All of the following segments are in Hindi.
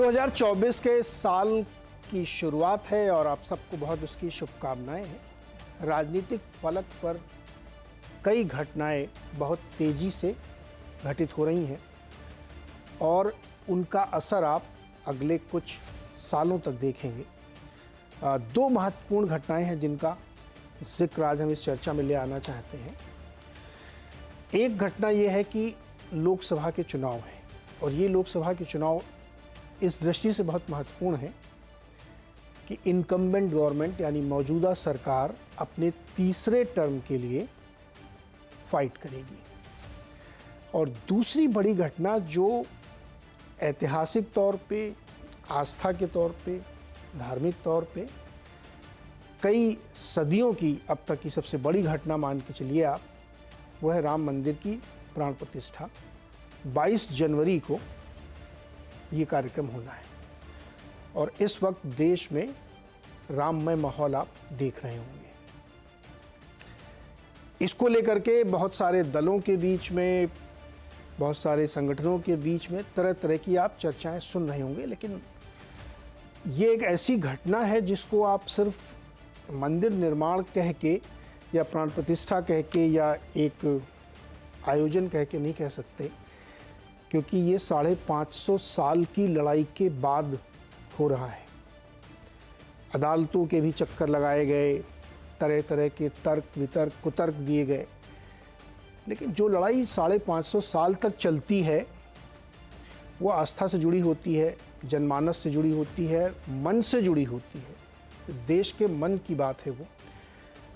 2024 के साल की शुरुआत है और आप सबको बहुत उसकी शुभकामनाएं हैं। राजनीतिक फलक पर कई घटनाएं बहुत तेज़ी से घटित हो रही हैं और उनका असर आप अगले कुछ सालों तक देखेंगे। दो महत्वपूर्ण घटनाएं हैं जिनका जिक्र आज हम इस चर्चा में ले आना चाहते हैं। एक घटना यह है कि लोकसभा के चुनाव हैं और ये लोकसभा के चुनाव इस दृष्टि से बहुत महत्वपूर्ण है कि इनकम्बेंट गवर्नमेंट यानी मौजूदा सरकार अपने तीसरे टर्म के लिए फाइट करेगी। और दूसरी बड़ी घटना जो ऐतिहासिक तौर पे, आस्था के तौर पे, धार्मिक तौर पे कई सदियों की अब तक की सबसे बड़ी घटना मान के चलिए आप, वह है राम मंदिर की प्राण प्रतिष्ठा। 22 जनवरी को ये कार्यक्रम होना है और इस वक्त देश में राममय माहौल आप देख रहे होंगे। इसको लेकर के बहुत सारे दलों के बीच में, बहुत सारे संगठनों के बीच में तरह तरह की आप चर्चाएं सुन रहे होंगे, लेकिन ये एक ऐसी घटना है जिसको आप सिर्फ मंदिर निर्माण कह के या प्राण प्रतिष्ठा कह के या एक आयोजन कह के नहीं कह सकते, क्योंकि ये 550 साल की लड़ाई के बाद हो रहा है। अदालतों के भी चक्कर लगाए गए, तरह तरह के तर्क वितर्क कुतर्क दिए गए, लेकिन जो लड़ाई 550 साल तक चलती है वो आस्था से जुड़ी होती है, जनमानस से जुड़ी होती है, मन से जुड़ी होती है। इस देश के मन की बात है वो।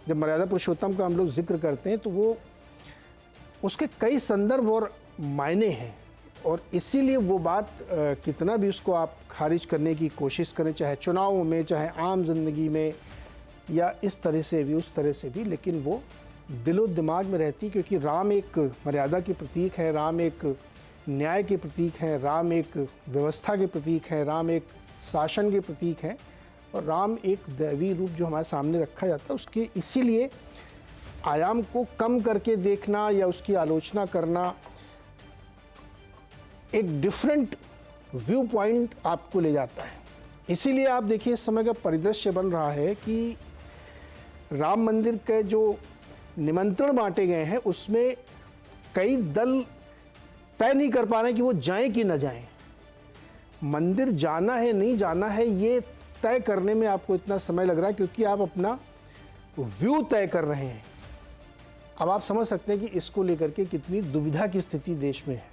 जब मर्यादा पुरुषोत्तम का हम लोग जिक्र करते हैं तो वो उसके कई संदर्भ और मायने हैं और इसीलिए वो बात कितना भी उसको आप खारिज करने की कोशिश करें, चाहे चुनावों में, चाहे आम जिंदगी में या इस तरह से भी उस तरह से भी, लेकिन वो दिलो दिमाग में रहती, क्योंकि राम एक मर्यादा के प्रतीक है, राम एक न्याय के प्रतीक है, राम एक व्यवस्था के प्रतीक है, राम एक शासन के प्रतीक है और राम एक दैवी रूप जो हमारे सामने रखा जाता है। उसके इसीलिए आयाम को कम करके देखना या उसकी आलोचना करना एक डिफरेंट व्यू पॉइंट आपको ले जाता है। इसीलिए आप देखिए इस समय का परिदृश्य बन रहा है कि राम मंदिर के जो निमंत्रण बांटे गए हैं उसमें कई दल तय नहीं कर पा रहे कि वो जाएं कि न जाएं। मंदिर जाना है नहीं जाना है ये तय करने में आपको इतना समय लग रहा है क्योंकि आप अपना व्यू तय कर रहे हैं। अब आप समझ सकते हैं कि इसको लेकर के कितनी दुविधा की स्थिति देश में है।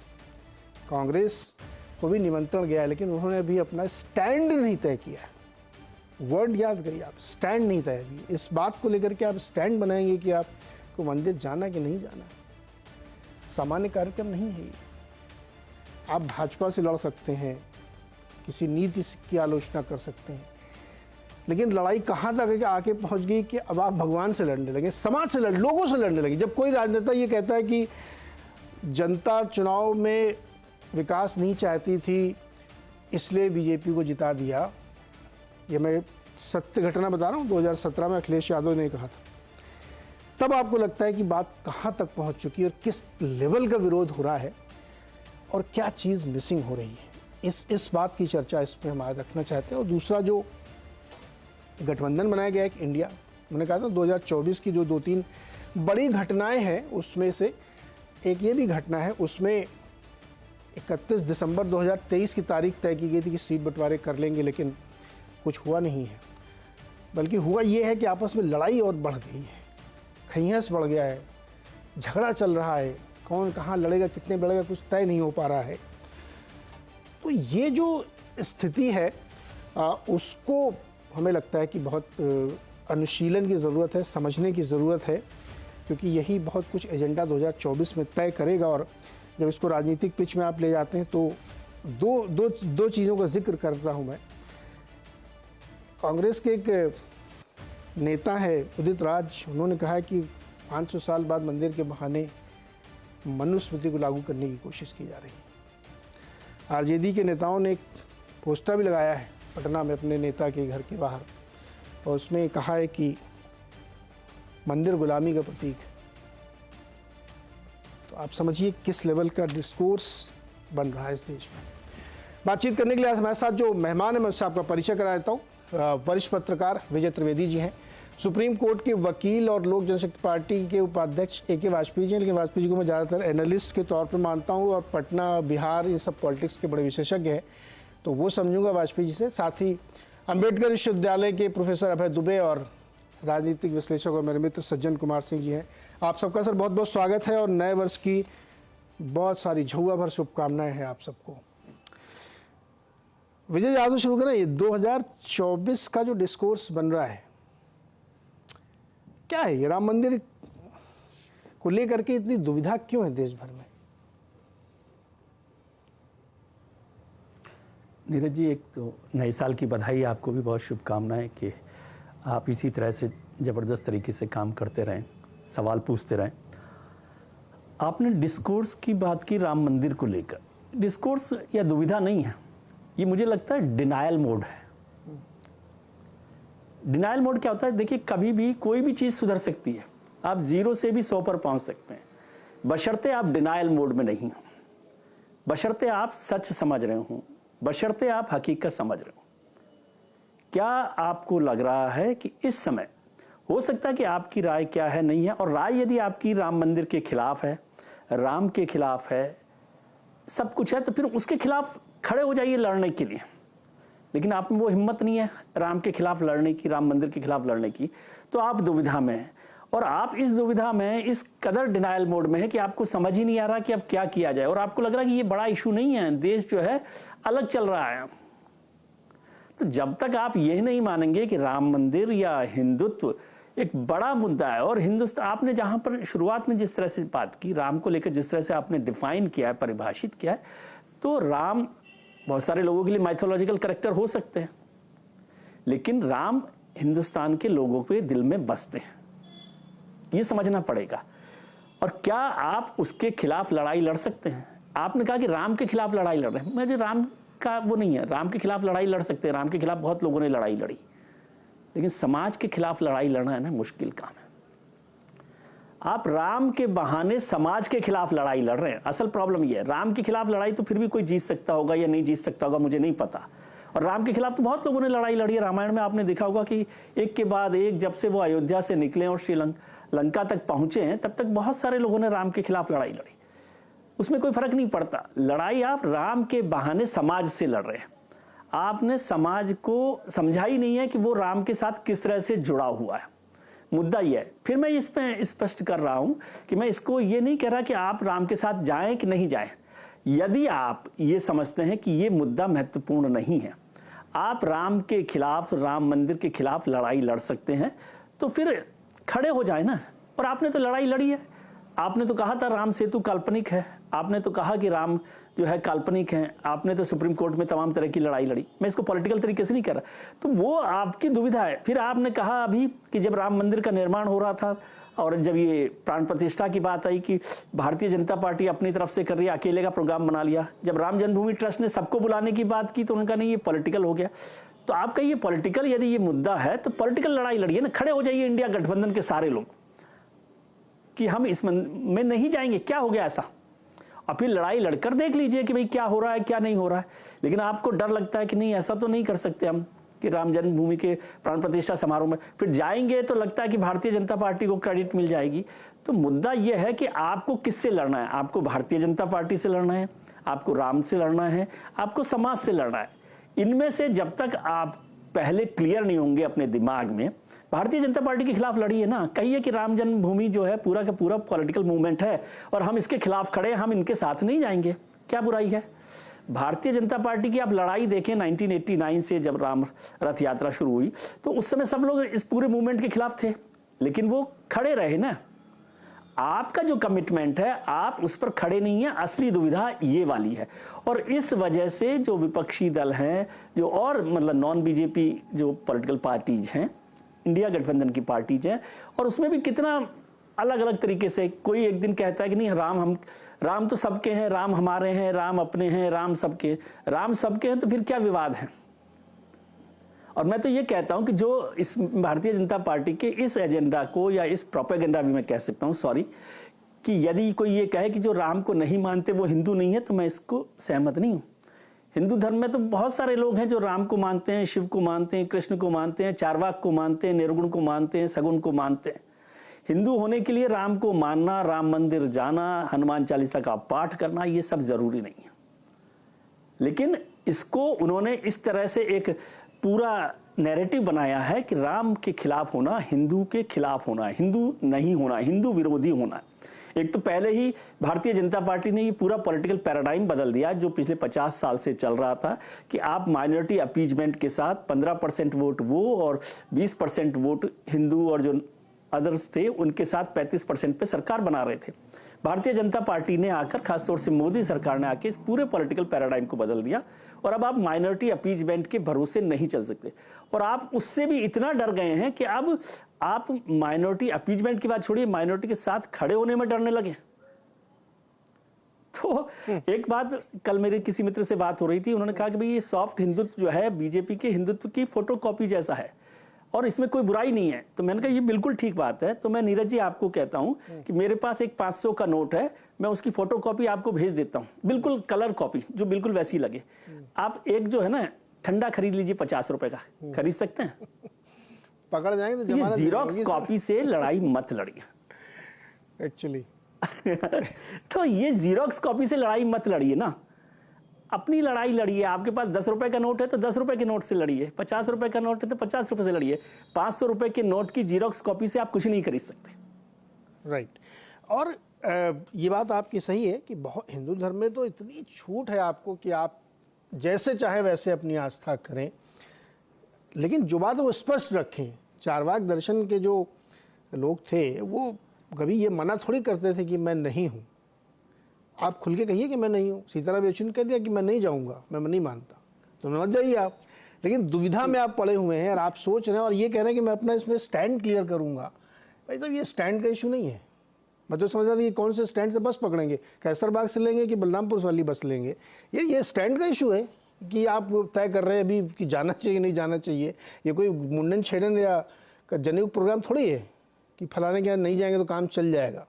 कांग्रेस को भी निमंत्रण गया है लेकिन उन्होंने अभी अपना स्टैंड नहीं तय किया है। वर्ड याद करिए आप, स्टैंड नहीं तय किया। इस बात को लेकर के आप स्टैंड बनाएंगे कि आपको मंदिर जाना कि नहीं जाना। सामान्य कार्यक्रम नहीं है ये। आप भाजपा से लड़ सकते हैं, किसी नीति की आलोचना कर सकते हैं, लेकिन लड़ाई कहाँ तक आके पहुँच गई कि अब आप भगवान से लड़ने लगे, समाज से लोगों से लड़ने लगे। जब कोई राजनेता ये कहता है कि जनता चुनाव में विकास नहीं चाहती थी इसलिए बीजेपी को जिता दिया, ये मैं सत्य घटना बता रहा हूँ, 2017 में अखिलेश यादव ने कहा था, तब आपको लगता है कि बात कहाँ तक पहुँच चुकी है और किस लेवल का विरोध हो रहा है और क्या चीज़ मिसिंग हो रही है। इस बात की चर्चा इसमें हम आज रखना चाहते हैं। और दूसरा जो गठबंधन बनाया गया एक इंडिया, मैंने कहा था 2024 की जो 2-3 बड़ी घटनाएं हैं उसमें से एक ये भी घटना है। उसमें 31 दिसंबर 2023 की तारीख तय की गई थी कि सीट बंटवारे कर लेंगे, लेकिन कुछ हुआ नहीं है। बल्कि हुआ ये है कि आपस में लड़ाई और बढ़ गई है, खैहस बढ़ गया है, झगड़ा चल रहा है, कौन कहाँ लड़ेगा, कितने लड़ेगा, कुछ तय नहीं हो पा रहा है। तो ये जो स्थिति है उसको हमें लगता है कि बहुत अनुशीलन की ज़रूरत है, समझने की ज़रूरत है, क्योंकि यही बहुत कुछ एजेंडा 2024 में तय करेगा। और जब इसको राजनीतिक पिच में आप ले जाते हैं तो दो चीज़ों का जिक्र करता हूँ मैं। कांग्रेस के एक नेता है उदित राज, उन्होंने कहा है कि 500 साल बाद मंदिर के बहाने मनुस्मृति को लागू करने की कोशिश की जा रही है। आरजेडी के नेताओं ने एक पोस्टर भी लगाया है पटना में अपने नेता के घर के बाहर और उसमें कहा है कि मंदिर गुलामी का प्रतीक है। तो आप समझिए किस लेवल का डिस्कोर्स बन रहा है इस देश में। बातचीत करने के लिए आज हमारे साथ जो मेहमान है मैं उससे आपका परिचय करा देता हूँ। वरिष्ठ पत्रकार विजय त्रिवेदी जी हैं, सुप्रीम कोर्ट के वकील और लोक जनशक्ति पार्टी के उपाध्यक्ष ए.के. वाजपेयी जी हैं, लेकिन वाजपेयी जी को मैं ज़्यादातर एनालिस्ट के तौर पर मानता हूँ और पटना, बिहार, ये सब पॉलिटिक्स के बड़े विशेषज्ञ हैं, तो वो समझूंगा वाजपेयी जी से। साथ ही अम्बेडकर विश्वविद्यालय के प्रोफेसर अभय दुबे और राजनीतिक विश्लेषक और मेरे मित्र सज्जन कुमार सिंह जी हैं। आप सबका सर बहुत बहुत स्वागत है और नए वर्ष की बहुत सारी झुआ भर शुभकामनाएं हैं आप सबको। विजय जी, आज शुरू करें। ये 2024 का जो डिस्कोर्स बन रहा है, क्या है ये राम मंदिर को लेकर के इतनी दुविधा क्यों है देश भर में? नीरज जी, एक तो नए साल की बधाई, आपको भी बहुत शुभकामनाएं कि आप इसी तरह से ज़बरदस्त तरीके से काम करते रहें, सवाल पूछते रहें। आपने डिस्कोर्स की बात की राम मंदिर को लेकर। डिस्कोर्स या दुविधा नहीं है, ये मुझे लगता है डिनायल मोड है। डिनायल मोड क्या होता है? देखिए, कभी भी कोई भी चीज़ सुधर सकती है, आप 0 से भी 100 पर पहुंच सकते हैं, बशर्ते आप डिनायल मोड में नहीं हो, बशर्ते आप सच समझ रहे हो, बशर्ते आप हकीकत समझ रहे हो। क्या आपको लग रहा है कि इस समय हो सकता है कि आपकी राय क्या है, नहीं है, और राय यदि आपकी राम मंदिर के खिलाफ है, राम के खिलाफ है, सब कुछ है, तो फिर उसके खिलाफ खड़े हो जाइए लड़ने के लिए। लेकिन आप में वो हिम्मत नहीं है राम के खिलाफ लड़ने की, राम मंदिर के खिलाफ लड़ने की, तो आप दुविधा में हैं। और आप इस दुविधा में इस कदर डिनायल मोड में है कि आपको समझ ही नहीं आ रहा कि अब क्या किया जाए, और आपको लग रहा है कि ये बड़ा इशू नहीं है, देश जो है अलग चल रहा है। तो जब तक आप यह नहीं मानेंगे कि राम मंदिर या हिंदुत्व एक बड़ा मुद्दा है, और हिंदुस्तान, आपने जहां पर शुरुआत में जिस तरह से बात की राम को लेकर, जिस तरह से आपने डिफाइन किया है, परिभाषित किया है, तो राम बहुत सारे लोगों के लिए माइथोलॉजिकल कैरेक्टर हो सकते हैं, लेकिन राम हिंदुस्तान के लोगों के दिल में बसते हैं, ये समझना पड़ेगा। और क्या आप उसके खिलाफ लड़ाई लड़ सकते हैं? आपने कहा कि राम के खिलाफ लड़ाई लड़ रहे हैं, मुझे राम का वो नहीं है। राम के खिलाफ लड़ाई लड़ सकते हैं, राम के खिलाफ बहुत लोगों ने लड़ाई लड़ी, लेकिन समाज के खिलाफ लड़ाई लड़ना है ना, मुश्किल काम है। आप राम के बहाने समाज के खिलाफ लड़ाई लड़ रहे हैं। असल प्रॉब्लम यह है, राम के खिलाफ लड़ाई तो फिर भी कोई जीत सकता होगा या नहीं जीत सकता होगा, मुझे नहीं पता। और राम के खिलाफ तो बहुत लोगों ने लड़ाई लड़ी है। रामायण में आपने देखा होगा कि एक के बाद एक, जब से वो अयोध्या से निकले और लंका तक पहुंचे हैं, तब तक बहुत सारे लोगों ने राम के खिलाफ लड़ाई लड़ी। उसमें कोई फर्क नहीं पड़ता। लड़ाई आप राम के बहाने समाज से लड़ रहे हैं। आपने समाज को समझा ही नहीं है कि वो राम के साथ किस तरह से जुड़ा हुआ है। मुद्दा यह है। फिर मैं इसमें स्पष्ट कर रहा हूं कि मैं इसको ये नहीं कह रहा कि आप राम के साथ जाएं कि नहीं जाएं। यदि आप ये समझते हैं कि ये मुद्दा महत्वपूर्ण नहीं है, आप राम के खिलाफ, राम मंदिर के खिलाफ लड़ाई लड़ सकते हैं, तो फिर खड़े हो जाए ना। और आपने तो लड़ाई लड़ी है। आपने तो कहा था राम सेतु काल्पनिक है, आपने तो कहा कि राम जो है काल्पनिक है, आपने तो सुप्रीम कोर्ट में तमाम तरह की लड़ाई लड़ी। मैं इसको पॉलिटिकल तरीके से नहीं कर रहा, तो वो आपकी दुविधा है। फिर आपने कहा अभी कि जब राम मंदिर का निर्माण हो रहा था और जब ये प्राण प्रतिष्ठा की बात आई कि भारतीय जनता पार्टी अपनी तरफ से कर रही है, अकेले का प्रोग्राम बना लिया। जब राम जन्मभूमि ट्रस्ट ने सबको बुलाने की बात की तो उनका नहीं, ये पॉलिटिकल हो गया। तो आपका ये पॉलिटिकल, यदि ये मुद्दा है तो पॉलिटिकल लड़ाई लड़िए ना, खड़े हो जाइए इंडिया गठबंधन के सारे लोग कि हम इस में नहीं जाएंगे, क्या हो गया ऐसा, और फिर लड़ाई लड़कर देख लीजिए कि भाई क्या हो रहा है क्या नहीं हो रहा है। लेकिन आपको डर लगता है कि नहीं, ऐसा तो नहीं कर सकते हम कि राम जन्मभूमि के प्राण प्रतिष्ठा समारोह में फिर जाएंगे तो लगता है कि भारतीय जनता पार्टी को क्रेडिट मिल जाएगी। तो मुद्दा यह है कि आपको किससे लड़ना है। आपको भारतीय जनता पार्टी से लड़ना है, आपको राम से लड़ना है, आपको समाज से लड़ना है। इनमें से जब तक आप पहले क्लियर नहीं होंगे अपने दिमाग में, भारतीय जनता पार्टी के खिलाफ लड़िए ना। कहिए कि राम जन्मभूमि जो है पूरा का पूरा पॉलिटिकल मूवमेंट है और हम इसके खिलाफ खड़े हैं, हम इनके साथ नहीं जाएंगे, क्या बुराई है। भारतीय जनता पार्टी की आप लड़ाई देखें 1989 से, जब राम रथ यात्रा शुरू हुई तो उस समय सब लोग इस पूरे मूवमेंट के खिलाफ थे, लेकिन वो खड़े रहे ना। आपका जो कमिटमेंट है आप उस पर खड़े नहीं है। असली दुविधा ये वाली है, और इस वजह से जो विपक्षी दल हैं, जो और मतलब नॉन बीजेपी जो पॉलिटिकल पार्टीज हैं, इंडिया गठबंधन की पार्टीज हैं, और उसमें भी कितना अलग अलग तरीके से, कोई एक दिन कहता है कि नहीं राम तो सबके हैं, राम हमारे हैं, राम अपने हैं, राम सबके हैं, तो फिर क्या विवाद है। और मैं तो ये कहता हूं कि जो इस भारतीय जनता पार्टी के इस एजेंडा को, या इस प्रोपेगेंडा भी मैं कह सकता हूं, सॉरी, कि यदि कोई ये कहे कि जो राम को नहीं मानते वो हिंदू नहीं है, तो मैं इसको सहमत नहीं हूं। हिंदू धर्म में तो बहुत सारे लोग हैं जो राम को मानते हैं, शिव को मानते हैं, कृष्ण को मानते हैं, चारवाक को मानते हैं, निर्गुण को मानते हैं, सगुण को मानते हैं। हिंदू होने के लिए राम को मानना, राम मंदिर जाना, हनुमान चालीसा का पाठ करना, ये सब जरूरी नहीं है। लेकिन इसको उन्होंने इस तरह से एक पूरा नैरेटिव बनाया है कि राम के खिलाफ होना, हिंदू के खिलाफ होना, हिंदू नहीं होना, हिंदू विरोधी होना। एक तो पहले ही भारतीय जनता पार्टी ने ये पूरा पॉलिटिकल पैराडाइम बदल दिया जो पिछले 50 साल से चल रहा था कि आप माइनॉरिटी अपीजमेंट के साथ 15% वोट वो और 20% वोट हिंदू और जो अदर्स थे उनके साथ 35% पे सरकार बना रहे थे। भारतीय जनता पार्टी ने आकर, खासतौर से मोदी सरकार ने आके इस पूरे पॉलिटिकल पैराडाइम को बदल दिया और अब आप माइनॉरिटी अपीजमेंट के भरोसे नहीं चल सकते। और आप उससे भी इतना डर गए हैं कि अब आप माइनॉरिटी अपीजमेंट की बात छोड़िए, माइनॉरिटी के साथ खड़े होने में डरने लगे। तो एक बात, कल मेरे किसी मित्र से बात हो रही थी, उन्होंने कहा कि भाई ये सॉफ्ट हिंदुत्व जो है बीजेपी के हिंदुत्व की फोटोकॉपी जैसा है और इसमें कोई बुराई नहीं है। तो मैंने कहा ये बिल्कुल ठीक बात है। तो मैं नीरज जी आपको कहता हूं कि मेरे पास एक 500 का नोट है, मैं उसकी फोटोकॉपी आपको भेज देता हूं, बिल्कुल कलर कॉपी जो बिल्कुल वैसी लगे। आप एक जो है ना ठंडा खरीद लीजिए 50 रुपए का, खरीद सकते हैं? पकड़ जाएंगे तो ये जीरोक्स कॉपी से लड़ाई मत लड़िए एक्चुअली। तो ये जीरोक्स कॉपी से लड़ाई मत लड़िए ना, अपनी लड़ाई लड़िए। आपके पास 10 रुपए का नोट है तो 10 रुपए के नोट से लड़िए, 50 रुपए का नोट है तो 50 रुपए से लड़िए। 500 रुपए के नोट की जीरोक्स कॉपी से आप कुछ नहीं खरीद सकते। राइट। और ये बात आपकी सही है कि बहुत हिंदू धर्म में तो इतनी छूट है आपको कि आप जैसे चाहे वैसे अपनी आस्था करें, लेकिन जो बात वो स्पष्ट रखें। चारवाक दर्शन के जो लोग थे वो कभी ये मना थोड़ी करते थे कि मैं नहीं हूँ। आप खुल के कहिए कि मैं नहीं हूँ। सीताराम येचुरी ने कह दिया कि मैं नहीं जाऊँगा, मैं नहीं मानता, तो मत जाइए आप। लेकिन दुविधा में आप पड़े हुए हैं और आप सोच रहे हैं और ये कह रहे हैं कि मैं अपना इसमें स्टैंड क्लियर करूँगा। भाई साहब, ये स्टैंड का इशू नहीं है। मैं तो समझ रहा था कि कौन से स्टैंड से बस पकड़ेंगे, कैसरबाग से लेंगे कि बलरामपुर वाली बस लेंगे। ये स्टैंड का इशू है कि आप तय कर रहे हैं अभी कि जाना चाहिए नहीं जाना चाहिए। ये कोई मुंडन छेड़न या जनेऊ प्रोग्राम थोड़ी है कि फलाने के यहाँ नहीं जाएंगे तो काम चल जाएगा।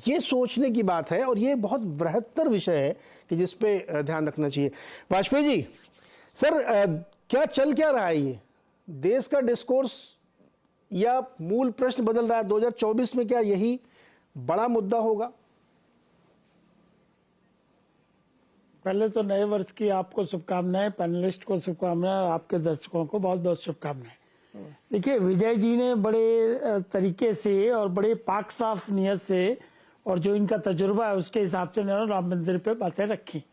ये सोचने की बात है और ये बहुत बृहत्तर विषय है कि जिस पे ध्यान रखना चाहिए। वाजपेयी जी, सर क्या चल क्या रहा है ये देश का डिस्कोर्स या मूल प्रश्न बदल रहा है 2024 में? क्या यही बड़ा मुद्दा होगा? पहले तो नए वर्ष की आपको शुभकामनाएं, पैनलिस्ट को शुभकामनाएं, आपके दर्शकों को बहुत बहुत शुभकामनाएं। देखिए, विजय जी ने बड़े तरीके से और बड़े पाक साफ नियत से और जो इनका तजुर्बा है उसके हिसाब से राम मंदिर पे बातें रखी।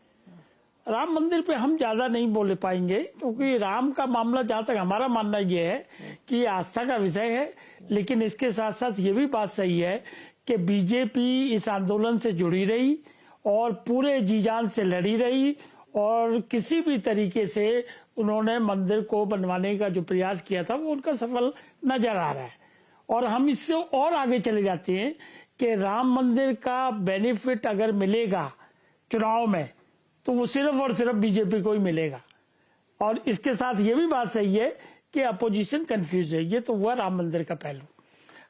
राम मंदिर पे हम ज्यादा नहीं बोले पाएंगे क्योंकि राम का मामला, जहां तक हमारा मानना ये है कि ये आस्था का विषय है। लेकिन इसके साथ साथ ये भी बात सही है कि बीजेपी इस आंदोलन से जुड़ी रही और पूरे जी जान से लड़ी रही और किसी भी तरीके से उन्होंने मंदिर को बनवाने का जो प्रयास किया था वो उनका सफल नजर आ रहा है। और हम इससे और आगे चले जाते हैं कि राम मंदिर का बेनिफिट अगर मिलेगा चुनाव में तो वो सिर्फ और सिर्फ बीजेपी को ही मिलेगा। और इसके साथ ये भी बात सही है कि अपोजिशन कंफ्यूज है। ये तो हुआ राम मंदिर का पहलू।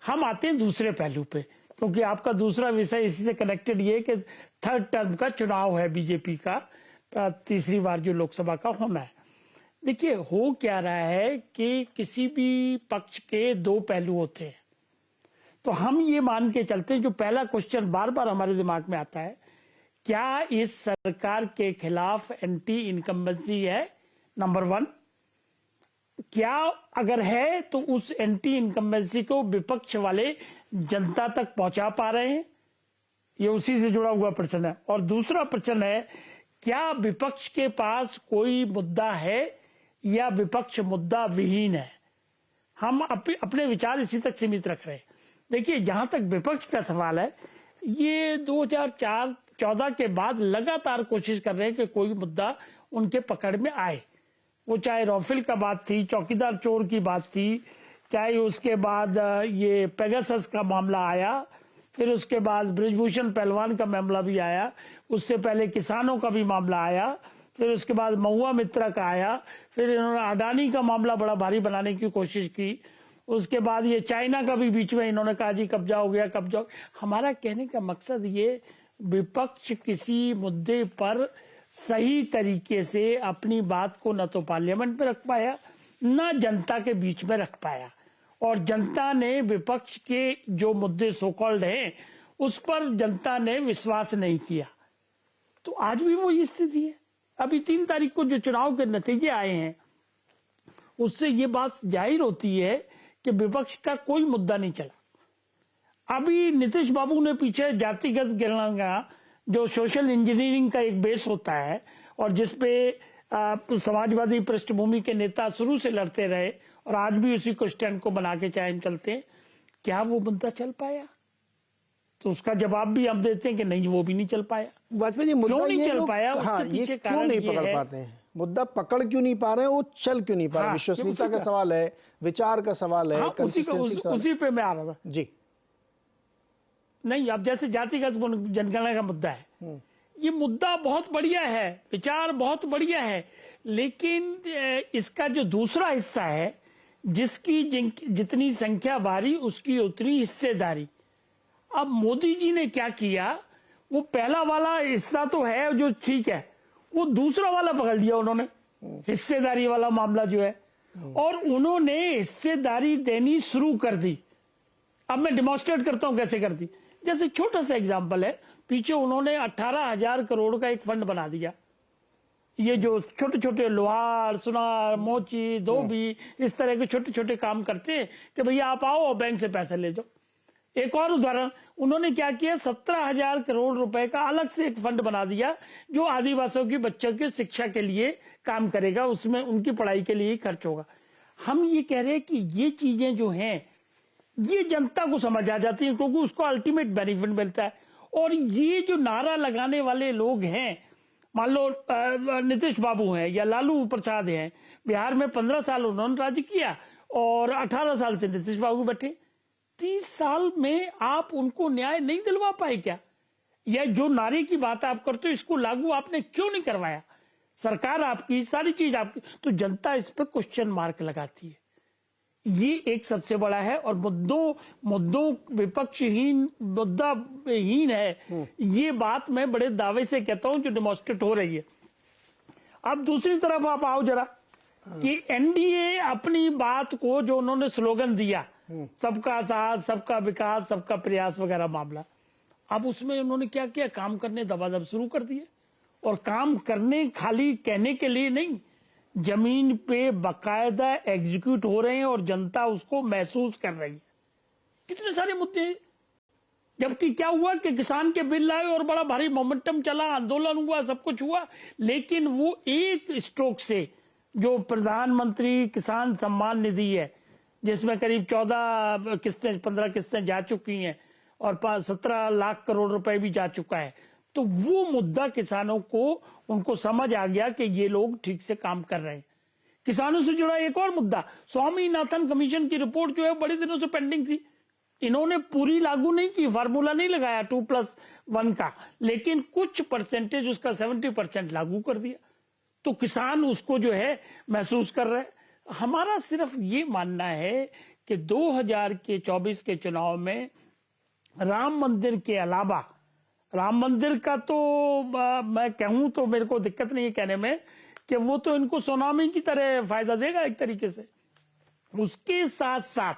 हम आते हैं दूसरे पहलू पे, क्योंकि आपका दूसरा विषय इसी से कनेक्टेड ये कि थर्ड टर्म का चुनाव है बीजेपी का, तीसरी बार जो लोकसभा का होना है। देखिए, हो क्या रहा है कि किसी भी पक्ष के दो पहलू होते हैं। तो हम ये मान के चलते हैं, जो पहला क्वेश्चन बार बार हमारे दिमाग में आता है, क्या इस सरकार के खिलाफ एंटी इनकम्बेंसी है? नंबर 1, क्या अगर है तो उस एंटी इनकम्बेंसी को विपक्ष वाले जनता तक पहुंचा पा रहे हैं? ये उसी से जुड़ा हुआ प्रश्न है। और दूसरा प्रश्न है, क्या विपक्ष के पास कोई मुद्दा है या विपक्ष मुद्दा विहीन है? हम अपने विचार इसी तक सीमित रख रहे हैं। देखिए, जहां तक विपक्ष का सवाल है, ये 2014 के बाद लगातार कोशिश कर रहे हैं कि कोई मुद्दा उनके पकड़ में आए। वो चाहे राफेल का बात थी, चौकीदार चोर की बात थी, चाहे उसके बाद ये पेगासस का मामला आया, फिर उसके बाद ब्रिजभूषण पहलवान का मामला भी आया, उससे पहले किसानों का भी मामला आया, फिर उसके बाद महुआ मित्रा का आया, फिर इन्होंने अडानी का मामला बड़ा भारी बनाने की कोशिश की, उसके बाद ये चाइना का भी बीच में इन्होंने कहा जी कब्जा हो गया, कब्जा। हमारा कहने का मकसद ये, विपक्ष किसी मुद्दे पर सही तरीके से अपनी बात को न तो पार्लियामेंट में रख पाया, न जनता के बीच में रख पाया, और जनता ने विपक्ष के जो मुद्दे सो कॉल्ड हैं उस पर जनता ने विश्वास नहीं किया। तो आज भी वही स्थिति है। अभी 3 तारीख को जो चुनाव के नतीजे आए हैं उससे ये बात जाहिर होती है कि विपक्ष का कोई मुद्दा नहीं चला। अभी नीतीश बाबू ने पीछे जातिगत गणना, जो सोशल इंजीनियरिंग का एक बेस होता है और जिसपे समाजवादी पृष्ठभूमि के नेता शुरू से लड़ते रहे और आज भी उसी को स्टैंड को बना के चाहे हम चलते हैं, क्या वो मुद्दा चल पाया? तो उसका जवाब भी हम देते हैं कि नहीं, वो भी नहीं चल पाया। वाजपेयी जी, मुद्दा क्यों नहीं ये चल लोग, पाया? हाँ, उसके ये पीछे क्यों कारण नहीं ये पकड़ है। पाते हैं? मुद्दा पकड़ क्यों नहीं पा रहे हैं? वो चल क्यों नहीं पा रहे? हाँ, विश्वसनीयता उसी का का- सवाल है, विचार का सवाल है, हाँ, कंसिस्टेंसी का सवाल उसी पे मैं आ रहा था। है। जी, नहीं, अब जैसे जातिगत जनगणना का मुद्दा है, ये मुद्दा बहुत बढ़िया है, विचार बहुत बढ़िया है, लेकिन इसका जो दूसरा हिस्सा है, जिसकी जितनी संख्या भारी उसकी उतनी हिस्सेदारी। अब मोदी जी ने क्या किया, वो पहला वाला हिस्सा तो है जो ठीक है, वो दूसरा वाला पकड़ लिया उन्होंने, हिस्सेदारी वाला मामला जो है, और उन्होंने हिस्सेदारी देनी शुरू कर दी। अब मैं डिमॉन्स्ट्रेट करता हूं कैसे कर दी। जैसे छोटा सा एग्जांपल है, पीछे उन्होंने 18,000 करोड़ का एक फंड बना दिया। ये जो छोटे छोटे लोहार, सुनार, मोची, धोबी, इस तरह के छोटे छोटे काम करते हैं कि भैया आप आओ और बैंक से पैसे ले जाओ। एक और उदाहरण, उन्होंने क्या किया, 17,000 करोड़ रुपए का अलग से एक फंड बना दिया जो आदिवासियों के बच्चों की शिक्षा के लिए काम करेगा, उसमें उनकी पढ़ाई के लिए ही खर्च होगा। हम ये कह रहे हैं कि ये चीजें जो हैं ये जनता को समझ आ जाती है, क्योंकि उसको अल्टीमेट बेनिफिट मिलता है। और ये जो नारा लगाने वाले लोग हैं, मान लो नीतीश बाबू हैं या लालू प्रसाद हैं, बिहार में 15 साल उन्होंने राज्य किया और 18 साल से नीतीश बाबू बैठे। 30 साल में आप उनको न्याय नहीं दिलवा पाए क्या? या जो नारे की बात आप करते हो इसको लागू आपने क्यों नहीं करवाया? सरकार आपकी, सारी चीज आपकी, तो जनता इस पर क्वेश्चन मार्क लगाती है। ये एक सबसे बड़ा है, और मुद्दों विपक्षहीन, मुद्दाहीन है, ये बात मैं बड़े दावे से कहता हूं जो डेमोन्स्ट्रेट हो रही है। अब दूसरी तरफ आप आओ जरा कि एनडीए अपनी बात को, जो उन्होंने स्लोगन दिया, सबका साथ, सबका विकास, सबका प्रयास वगैरह मामला, अब उसमें उन्होंने क्या किया, काम करने दबादब शुरू कर दिए। और काम करने खाली कहने के लिए नहीं, जमीन पे बकायदा एग्जीक्यूट हो रहे हैं और जनता उसको महसूस कर रही है। कितने सारे मुद्दे हैं। जबकि क्या हुआ कि किसान के बिल लाए और बड़ा भारी मोमेंटम चला, आंदोलन हुआ, सब कुछ हुआ, लेकिन वो एक स्ट्रोक से जो प्रधानमंत्री किसान सम्मान निधि है, जिसमें करीब 14 किस्तें, 15 किस्तें जा चुकी हैं और 17 लाख करोड़ रुपए भी जा चुका है, तो वो मुद्दा किसानों को, उनको समझ आ गया कि ये लोग ठीक से काम कर रहे हैं। किसानों से जुड़ा एक और मुद्दा, स्वामीनाथन कमीशन की रिपोर्ट जो है बड़े दिनों से पेंडिंग थी, इन्होंने पूरी लागू नहीं की, फार्मूला नहीं लगाया 2+1 का, लेकिन कुछ परसेंटेज उसका 70% लागू कर दिया। तो किसान उसको जो है महसूस कर रहे हैं। हमारा सिर्फ ये मानना है कि 2024 के चुनाव में राम मंदिर के अलावा, राम मंदिर का तो मैं कहूं तो मेरे को दिक्कत नहीं है कहने में कि वो तो इनको सुनामी की तरह फायदा देगा एक तरीके से। उसके साथ साथ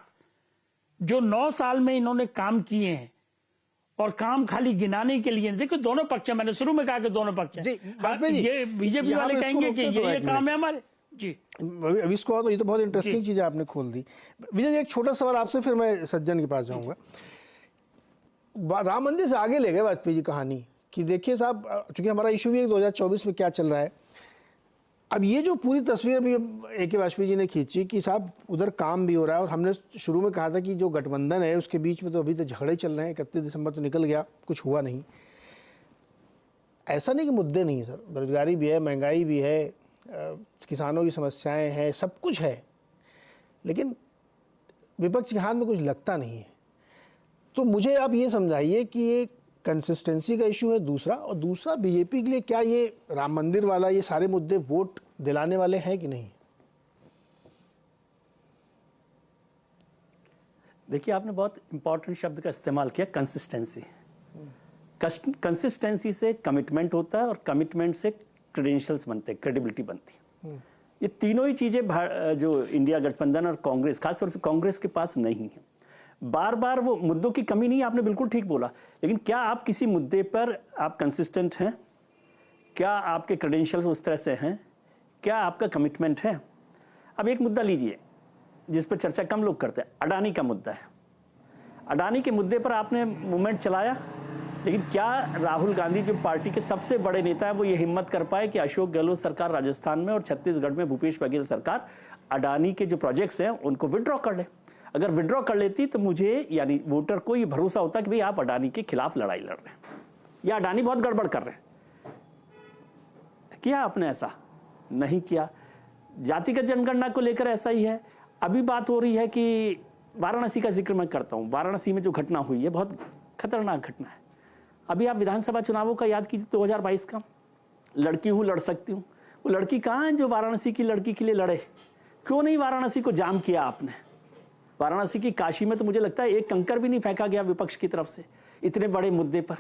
जो 9 साल में इन्होंने काम किए हैं, और काम खाली गिनाने के लिए, देखो दोनों पक्ष है, मैंने शुरू में कहा कि दोनों पक्ष है। ये बीजेपी वाले कहेंगे कि ये काम है हमारे। जी, अभी इसको, तो ये तो बहुत इंटरेस्टिंग चीज आपने खोल दी। विजय जी, एक छोटा सवाल आपसे, फिर मैं सज्जन के पास जाऊंगा। राम मंदिर से आगे ले गए वाजपेयी जी कहानी कि देखिए साहब, चूंकि हमारा इशू भी है 2024 में क्या चल रहा है। अब ये जो पूरी तस्वीर अभी A.K. वाजपेयी जी ने खींची कि साहब उधर काम भी हो रहा है, और हमने शुरू में कहा था कि जो गठबंधन है उसके बीच में तो अभी तो झगड़े चल रहे हैं। 31 दिसंबर तो निकल गया, कुछ हुआ नहीं। ऐसा नहीं कि मुद्दे नहीं है सर, बेरोजगारी भी है, महंगाई भी है, किसानों की समस्याएं हैं, सब कुछ है, लेकिन विपक्ष के हाथ में कुछ लगता नहीं है। तो मुझे आप ये समझाइए कि ये कंसिस्टेंसी का इशू है दूसरा, और दूसरा बीजेपी के लिए क्या ये राम मंदिर वाला, ये सारे मुद्दे वोट दिलाने वाले हैं कि नहीं? देखिए, आपने बहुत इंपॉर्टेंट शब्द का इस्तेमाल किया, कंसिस्टेंसी। कंसिस्टेंसी से कमिटमेंट होता है और कमिटमेंट से क्रेडेंशियल्स बनते हैं, क्रेडिबिलिटी बनती है। ये तीनों ही चीजें जो इंडिया गठबंधन और कांग्रेस, खासतौर से कांग्रेस के पास नहीं है। बार बार वो मुद्दों की कमी नहीं है, आपने बिल्कुल ठीक बोला, लेकिन क्या आप किसी मुद्दे पर आप कंसिस्टेंट हैं? क्या आपके क्रेडेंशियल्स उस तरह से हैं? क्या आपका कमिटमेंट है? अब एक मुद्दा लीजिए जिस पर चर्चा कम लोग करते हैं, अडानी का मुद्दा है। अडानी के मुद्दे पर आपने मूवमेंट चलाया, लेकिन क्या राहुल गांधी जो पार्टी के सबसे बड़े नेता है वो ये हिम्मत कर पाए कि अशोक गहलोत सरकार राजस्थान में और छत्तीसगढ़ में भूपेश बघेल सरकार अडानी के जो प्रोजेक्ट्स हैं उनको विड्रॉ कर ले? अगर विड्रॉ कर लेती तो मुझे यानी वोटर को ये भरोसा होता कि भाई आप अडानी के खिलाफ लड़ाई लड़ रहे हैं या अडानी बहुत गड़बड़ कर रहे हैं। किया आपने? ऐसा नहीं किया। जातिगत जनगणना को लेकर ऐसा ही है। अभी बात हो रही है कि वाराणसी का जिक्र मैं करता हूं, वाराणसी में जो घटना हुई है बहुत खतरनाक घटना है। अभी आप विधानसभा चुनावों का याद कीजिए, 2022 का, लड़की हूं लड़ सकती हूं, वो लड़की कहां है जो वाराणसी की लड़की के लिए लड़े? क्यों नहीं वाराणसी को जाम किया आपने? वाराणसी की काशी में तो मुझे लगता है एक कंकर भी नहीं फेंका गया विपक्ष की तरफ से इतने बड़े मुद्दे पर।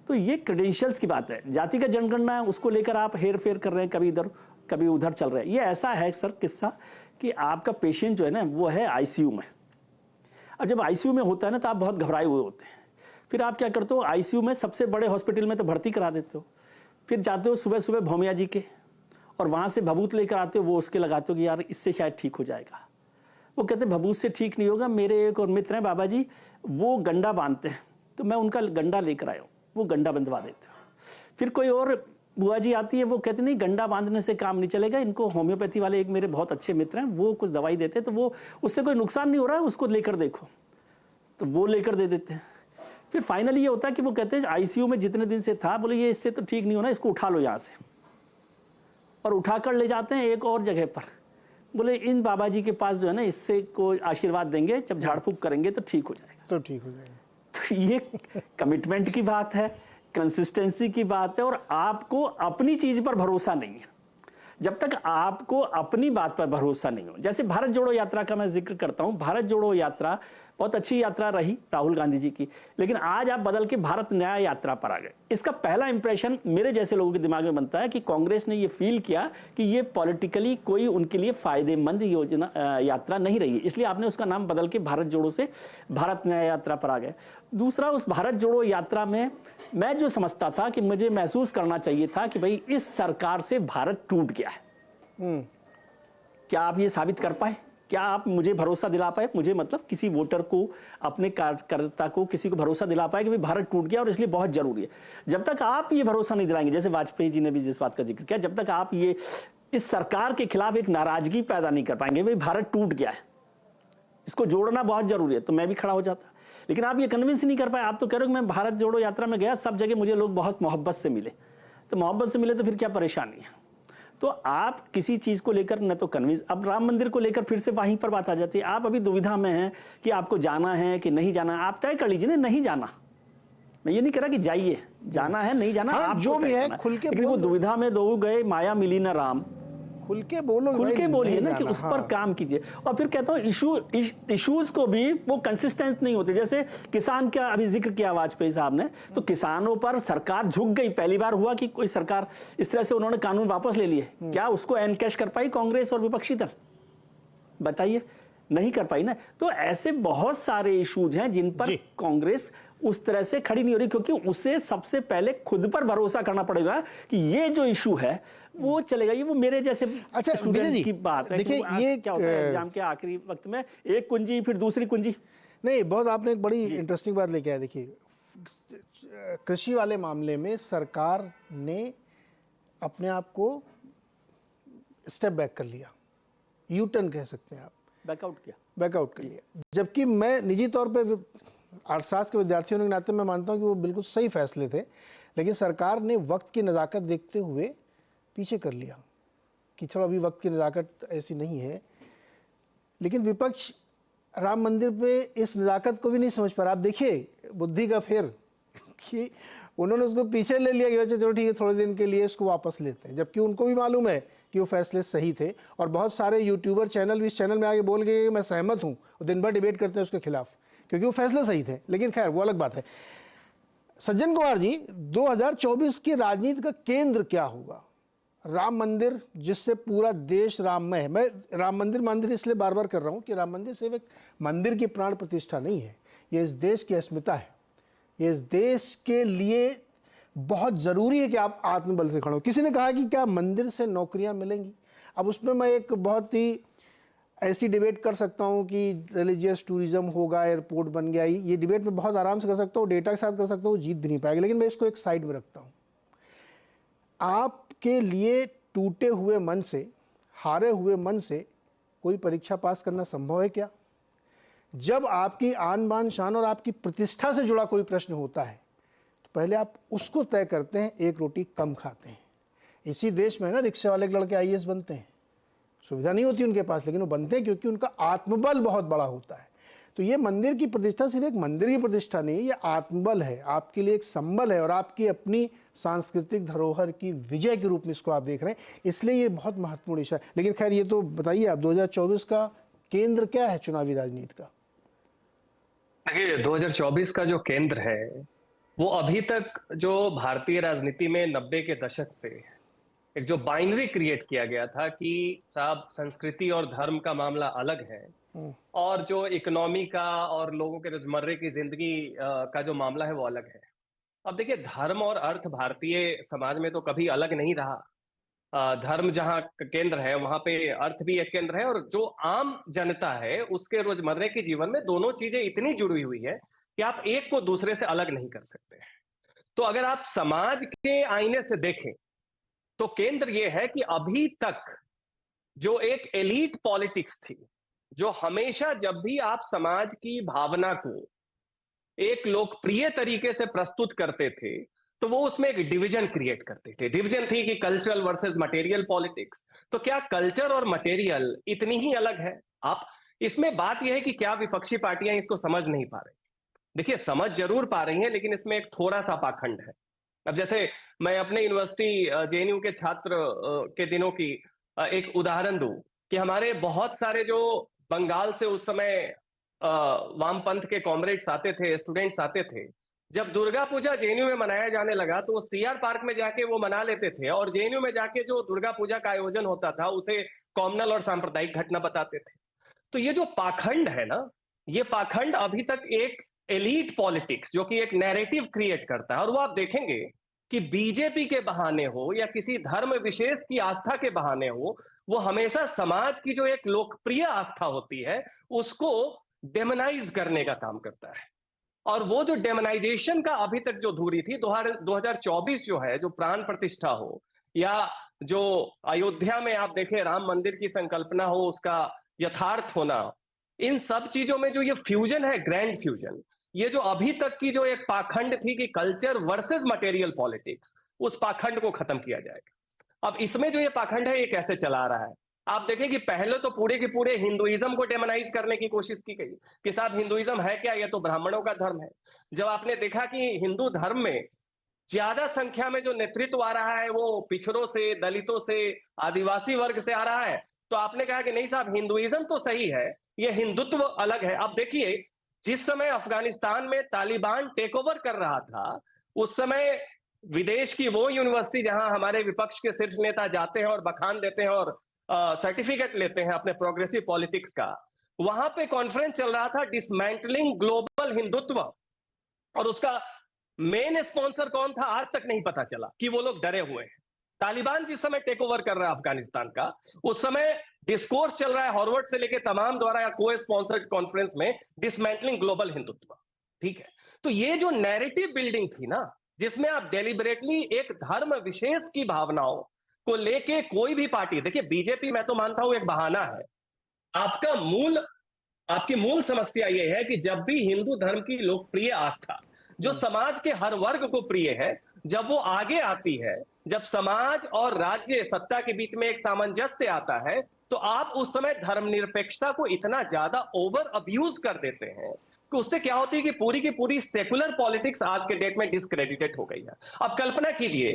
तो ये क्रेडेंशियल्स की बात है। जातिगत जनगणना है उसको लेकर आप हेर फेर कर रहे हैं, कभी इधर कभी उधर चल रहे हैं। ये ऐसा है सर किस्सा कि आपका पेशेंट जो है ना वो है आईसीयू में। अब जब आईसीयू में होता है ना तो आप बहुत घबराए हुए होते हैं। फिर आप क्या करते हो, आईसीयू में सबसे बड़े हॉस्पिटल में तो भर्ती करा देते हो, फिर जाते हो सुबह सुबह भौमिया जी के और वहां से भभूत लेकर आते हो, वो उसके लगाते हो कि यार इससे शायद ठीक हो जाएगा। वो कहते हैं भभूत से ठीक नहीं होगा। मेरे एक और मित्र हैं बाबा जी, वो गंडा बांधते हैं, तो मैं उनका गंडा लेकर आया हूँ, वो गंडा बंधवा देते हो। फिर कोई और बुआ जी आती है, वो कहते नहीं गंडा बांधने से काम नहीं चलेगा, इनको होम्योपैथी वाले एक मेरे बहुत अच्छे मित्र हैं, वो कुछ दवाई देते हैं तो वो उससे कोई नुकसान नहीं हो रहा है, उसको लेकर देखो, तो वो लेकर दे देते हैं। फिर फाइनली ये होता है कि वो कहते हैं आईसीयू में जितने दिन से था, बोले ये इससे तो ठीक नहीं होना, इसको उठा लो यहाँ से, और उठाकर ले जाते हैं एक और जगह पर। बोले इन बाबा जी के पास जो है ना इससे को आशीर्वाद देंगे, जब झाड़ फूक करेंगे तो ठीक हो जाएगा। तो ठीक हो जाएगा। तो ये कमिटमेंट की बात है, कंसिस्टेंसी की बात है, और आपको अपनी चीज पर भरोसा नहीं है। जब तक आपको अपनी बात पर भरोसा नहीं हो, जैसे भारत जोड़ो यात्रा का मैं जिक्र करता हूं, भारत जोड़ो यात्रा बहुत अच्छी यात्रा रही राहुल गांधी जी की, लेकिन आज आप बदल के भारत न्याय यात्रा पर आ गए। इसका पहला इंप्रेशन मेरे जैसे लोगों के दिमाग में बनता है कि कांग्रेस ने ये फील किया कि ये पॉलिटिकली कोई उनके लिए फायदेमंद योजना यात्रा नहीं रही है, इसलिए आपने उसका नाम बदल के भारत जोड़ो से भारत न्याय यात्रा पर आ गए। दूसरा, उस भारत जोड़ो यात्रा में मैं जो समझता था कि मुझे महसूस करना चाहिए था कि भाई इस सरकार से भारत टूट गया है। क्या आप ये साबित कर पाए? क्या आप मुझे भरोसा दिला पाए, मुझे मतलब किसी वोटर को, अपने कार्यकर्ता को, किसी को भरोसा दिला पाए कि भाई भारत टूट गया और इसलिए बहुत जरूरी है? जब तक आप ये भरोसा नहीं दिलाएंगे, जैसे वाजपेयी जी ने भी जिस बात का जिक्र किया, जब तक आप ये इस सरकार के खिलाफ एक नाराजगी पैदा नहीं कर पाएंगे, भाई भारत टूट गया है, इसको जोड़ना बहुत जरूरी है, तो मैं भी खड़ा हो जाता। लेकिन आप ये कन्विंस नहीं कर पाए। आप तो कह रहे हो मैं भारत जोड़ो यात्रा में गया, सब जगह मुझे लोग बहुत मोहब्बत से मिले, तो मोहब्बत से मिले तो फिर क्या परेशानी है? तो आप किसी चीज को लेकर न तो कन्विंस, अब राम मंदिर को लेकर फिर से वहीं पर बात आ जाती है। आप अभी दुविधा में हैं कि आपको जाना है कि नहीं जाना, आप तय कर लीजिए ना, नहीं जाना। मैं ये नहीं कह रहा कि जाइए, जाना है नहीं जाना, हाँ, आप जो भी है खुल के बोल। वो दुविधा में दो गए, माया मिली ना राम, खुल के बोलो, खुल के बोलिए ना कि उस पर हाँ। काम कीजिए। और फिर कहता हूं इश्यूज को भी वो कंसिस्टेंट नहीं होते। जैसे किसान का अभी जिक्र किया वाजपेयी साहब ने, तो किसानों पर सरकार झुक गई। पहली बार हुआ कि कोई सरकार इस तरह से उन्होंने कानून वापस ले लिए। क्या उसको एनकैश कर पाई कांग्रेस और विपक्षी दल? बताइए, नहीं कर पाई ना। तो ऐसे बहुत सारे इश्यूज हैं जिन पर कांग्रेस उस तरह से खड़ी नहीं हो रही, क्योंकि उसे सबसे पहले खुद पर भरोसा करना पड़ेगा कि ये जो इशू है वो चलेगा। ये वो मेरे जैसे स्टूडेंट की बात है। देखिए, ये क्या होता है एग्जाम के आखिरी वक्त में एक कुंजी फिर दूसरी कुंजी। नहीं, बहुत आपने एक बड़ी इंटरेस्टिंग बात लेके आए। देखिए, कृषि वाले मामले में सरकार ने अपने आप को स्टेप बैक कर लिया, यू टर्न कह सकते हैं आप, बैकआउट कर लिया। जबकि मैं निजी तौर पे अर्थशास्त्र के विद्यार्थियों के नाते मैं मानता हूं कि वो बिल्कुल सही फैसले थे, लेकिन सरकार ने वक्त की नज़ाकत देखते हुए पीछे कर लिया कि चलो अभी वक्त की नज़ाकत ऐसी नहीं है। लेकिन विपक्ष राम मंदिर पे इस नज़ाकत को भी नहीं समझ पा रहा। आप देखिए बुद्धि का फेर कि उन्होंने उसको पीछे ले लिया कि अच्छा चलो ठीक है, थोड़े दिन के लिए इसको वापस लेते हैं, जबकि उनको भी मालूम है कि वो फैसले सही थे। और बहुत सारे यूट्यूबर चैनल भी इस चैनल में आगे बोल गए कि मैं सहमत हूँ, और दिन भर डिबेट करते हैं उसके खिलाफ, क्योंकि वो फैसले सही थे। लेकिन खैर वो अलग बात है। सज्जन कुमार जी, 2024 की राजनीति का केंद्र क्या होगा? राम मंदिर जिससे पूरा देश राममय है। मैं राम मंदिर इसलिए बार बार कर रहा हूँ कि राम मंदिर सिर्फ एक मंदिर की प्राण प्रतिष्ठा नहीं है, ये इस देश की अस्मिता है। ये इस देश के लिए बहुत ज़रूरी है कि आप आत्मबल से खड़े हो। किसी ने कहा कि क्या मंदिर से नौकरियां मिलेंगी? अब उसमें मैं एक बहुत ही ऐसी डिबेट कर सकता हूँ कि रिलीजियस टूरिज्म होगा, एयरपोर्ट बन गया, ये डिबेट मैं बहुत आराम से कर सकता हूँ, डेटा के साथ कर सकता हूँ, जीत भी नहीं पाएगा। लेकिन मैं इसको एक साइड में रखता हूँ। आपके लिए टूटे हुए मन से, हारे हुए मन से कोई परीक्षा पास करना संभव है क्या? जब आपकी आन बान शान और आपकी प्रतिष्ठा से जुड़ा कोई प्रश्न होता है तो पहले आप उसको तय करते हैं, एक रोटी कम खाते हैं। इसी देश में ना रिक्शा वाले के लड़के आईएएस बनते हैं, सुविधा नहीं होती उनके पास, लेकिन वो बनते हैं क्योंकि उनका आत्मबल बहुत बड़ा होता है। तो ये मंदिर की प्रतिष्ठा सिर्फ एक मंदिर की प्रतिष्ठा नहीं है, ये आत्मबल है, आपके लिए एक संबल है और आपकी अपनी सांस्कृतिक धरोहर की विजय के रूप में इसको आप देख रहे हैं। इसलिए ये बहुत महत्वपूर्ण विषय है। लेकिन खैर ये तो बताइए आप, 2024 का केंद्र क्या है चुनावी राजनीति का? देखिए, 2024 का जो केंद्र है वो अभी तक जो भारतीय राजनीति में 90 के दशक से एक जो बाइनरी क्रिएट किया गया था कि साहब संस्कृति और धर्म का मामला अलग है और जो इकोनॉमी का और लोगों के रोजमर्रे की जिंदगी का जो मामला है वो अलग है। अब देखिए, धर्म और अर्थ भारतीय समाज में तो कभी अलग नहीं रहा। धर्म जहाँ केंद्र है वहां पे अर्थ भी एक केंद्र है, और जो आम जनता है उसके रोजमर्रे के जीवन में दोनों चीजें इतनी जुड़ी हुई है कि आप एक को दूसरे से अलग नहीं कर सकते। तो अगर आप समाज के आईने से देखें तो केंद्र यह है कि अभी तक जो एक एलीट पॉलिटिक्स थी, जो हमेशा जब भी आप समाज की भावना को एक लोकप्रिय तरीके से प्रस्तुत करते थे तो वो उसमें एक डिवीजन क्रिएट करते थे। डिवीजन थी कि कल्चरल वर्सेस मटेरियल पॉलिटिक्स। तो क्या कल्चर और मटेरियल इतनी ही अलग है? आप इसमें बात यह है कि क्या विपक्षी पार्टियां इसको समझ नहीं पा रही? देखिए, समझ जरूर पा रही हैं, लेकिन इसमें एक थोड़ा सा पाखंड है। अब जैसे मैं अपने यूनिवर्सिटी जेएनयू के छात्र के दिनों की एक उदाहरण दूं कि हमारे बहुत सारे जो बंगाल से उस समय वामपंथ के कॉमरेड्स आते थे, स्टूडेंट्स आते थे, जब दुर्गा पूजा जेएनयू में मनाया जाने लगा तो सीआर पार्क में जाके वो मना लेते थे और जेएनयू में जाके जो दुर्गा पूजा का आयोजन होता था उसे कॉमनल और सांप्रदायिक घटना बताते थे। तो ये जो पाखंड है ना, ये पाखंड अभी तक एक एलीट पॉलिटिक्स जो कि एक नैरेटिव क्रिएट करता है, और वो आप देखेंगे कि बीजेपी के बहाने हो या किसी धर्म विशेष की आस्था के बहाने हो, वो हमेशा समाज की जो एक लोकप्रिय आस्था होती है उसको डेमोनाइज करने का काम करता है। और वो जो डेमोनाइजेशन का अभी तक जो धुरी थी, 2024 जो है, जो प्राण प्रतिष्ठा हो या जो अयोध्या में आप देखें राम मंदिर की संकल्पना हो, उसका यथार्थ होना, इन सब चीजों में जो ये फ्यूजन है, ग्रैंड फ्यूजन, ये जो अभी तक की जो एक पाखंड थी कि कल्चर वर्सेस मटेरियल पॉलिटिक्स, उस पाखंड को खत्म किया जाएगा। अब इसमें जो ये पाखंड है ये कैसे चला रहा है? आप देखें कि पहले तो पूरे के पूरे हिंदुइज्म को डेमोनाइज करने की कोशिश की गई कि साहब हिंदुइज्म है क्या, ये तो ब्राह्मणों का धर्म है। जब आपने देखा कि हिंदू धर्म में ज्यादा संख्या में जो नेतृत्व आ रहा है वो पिछड़ों से, दलितों से, आदिवासी वर्ग से आ रहा है, तो आपने कहा कि नहीं साहब हिंदुइज्म तो सही है, ये हिंदुत्व अलग है। अब देखिए, जिस समय अफगानिस्तान में तालिबान टेक ओवर कर रहा था, उस समय विदेश की वो यूनिवर्सिटी जहां हमारे विपक्ष के शीर्ष नेता जाते हैं और बखान देते हैं और सर्टिफिकेट लेते हैं अपने प्रोग्रेसिव पॉलिटिक्स का, वहां पे कॉन्फ्रेंस चल रहा था डिसमेंटलिंग ग्लोबल हिंदुत्व, और उसका मेन स्पॉन्सर कौन था आज तक नहीं पता चला कि वो लोग डरे हुए हैं। तालिबान जिस समय टेक ओवर कर रहा है अफगानिस्तान का, उस समय डिस्कोर्स चल रहा है हार्वर्ड से लेके तमाम द्वारा या को स्पॉन्सर्ड कॉन्फ्रेंस में, डिसमेंटलिंग ग्लोबल हिंदुत्व। ठीक है, तो ये जो नैरेटिव बिल्डिंग थी ना, जिसमें आप डेलिबरेटली एक धर्म विशेष की भावनाओं को लेके कोई भी पार्टी, देखिए बीजेपी मैं तो मानता हूं एक बहाना है। आपकी मूल समस्या यह है कि जब भी हिंदू धर्म की लोकप्रिय आस्था जो समाज के हर वर्ग को प्रिय है, जब वो आगे आती है, जब समाज और राज्य सत्ता के बीच में एक सामंजस्य आता है, तो आप उस समय धर्मनिरपेक्षता को इतना ज्यादा ओवर अब्यूज कर देते हैं कि उससे क्या होती है कि पूरी की पूरी सेकुलर पॉलिटिक्स आज के डेट में डिस्क्रेडिटेड हो गई है। अब कल्पना कीजिए,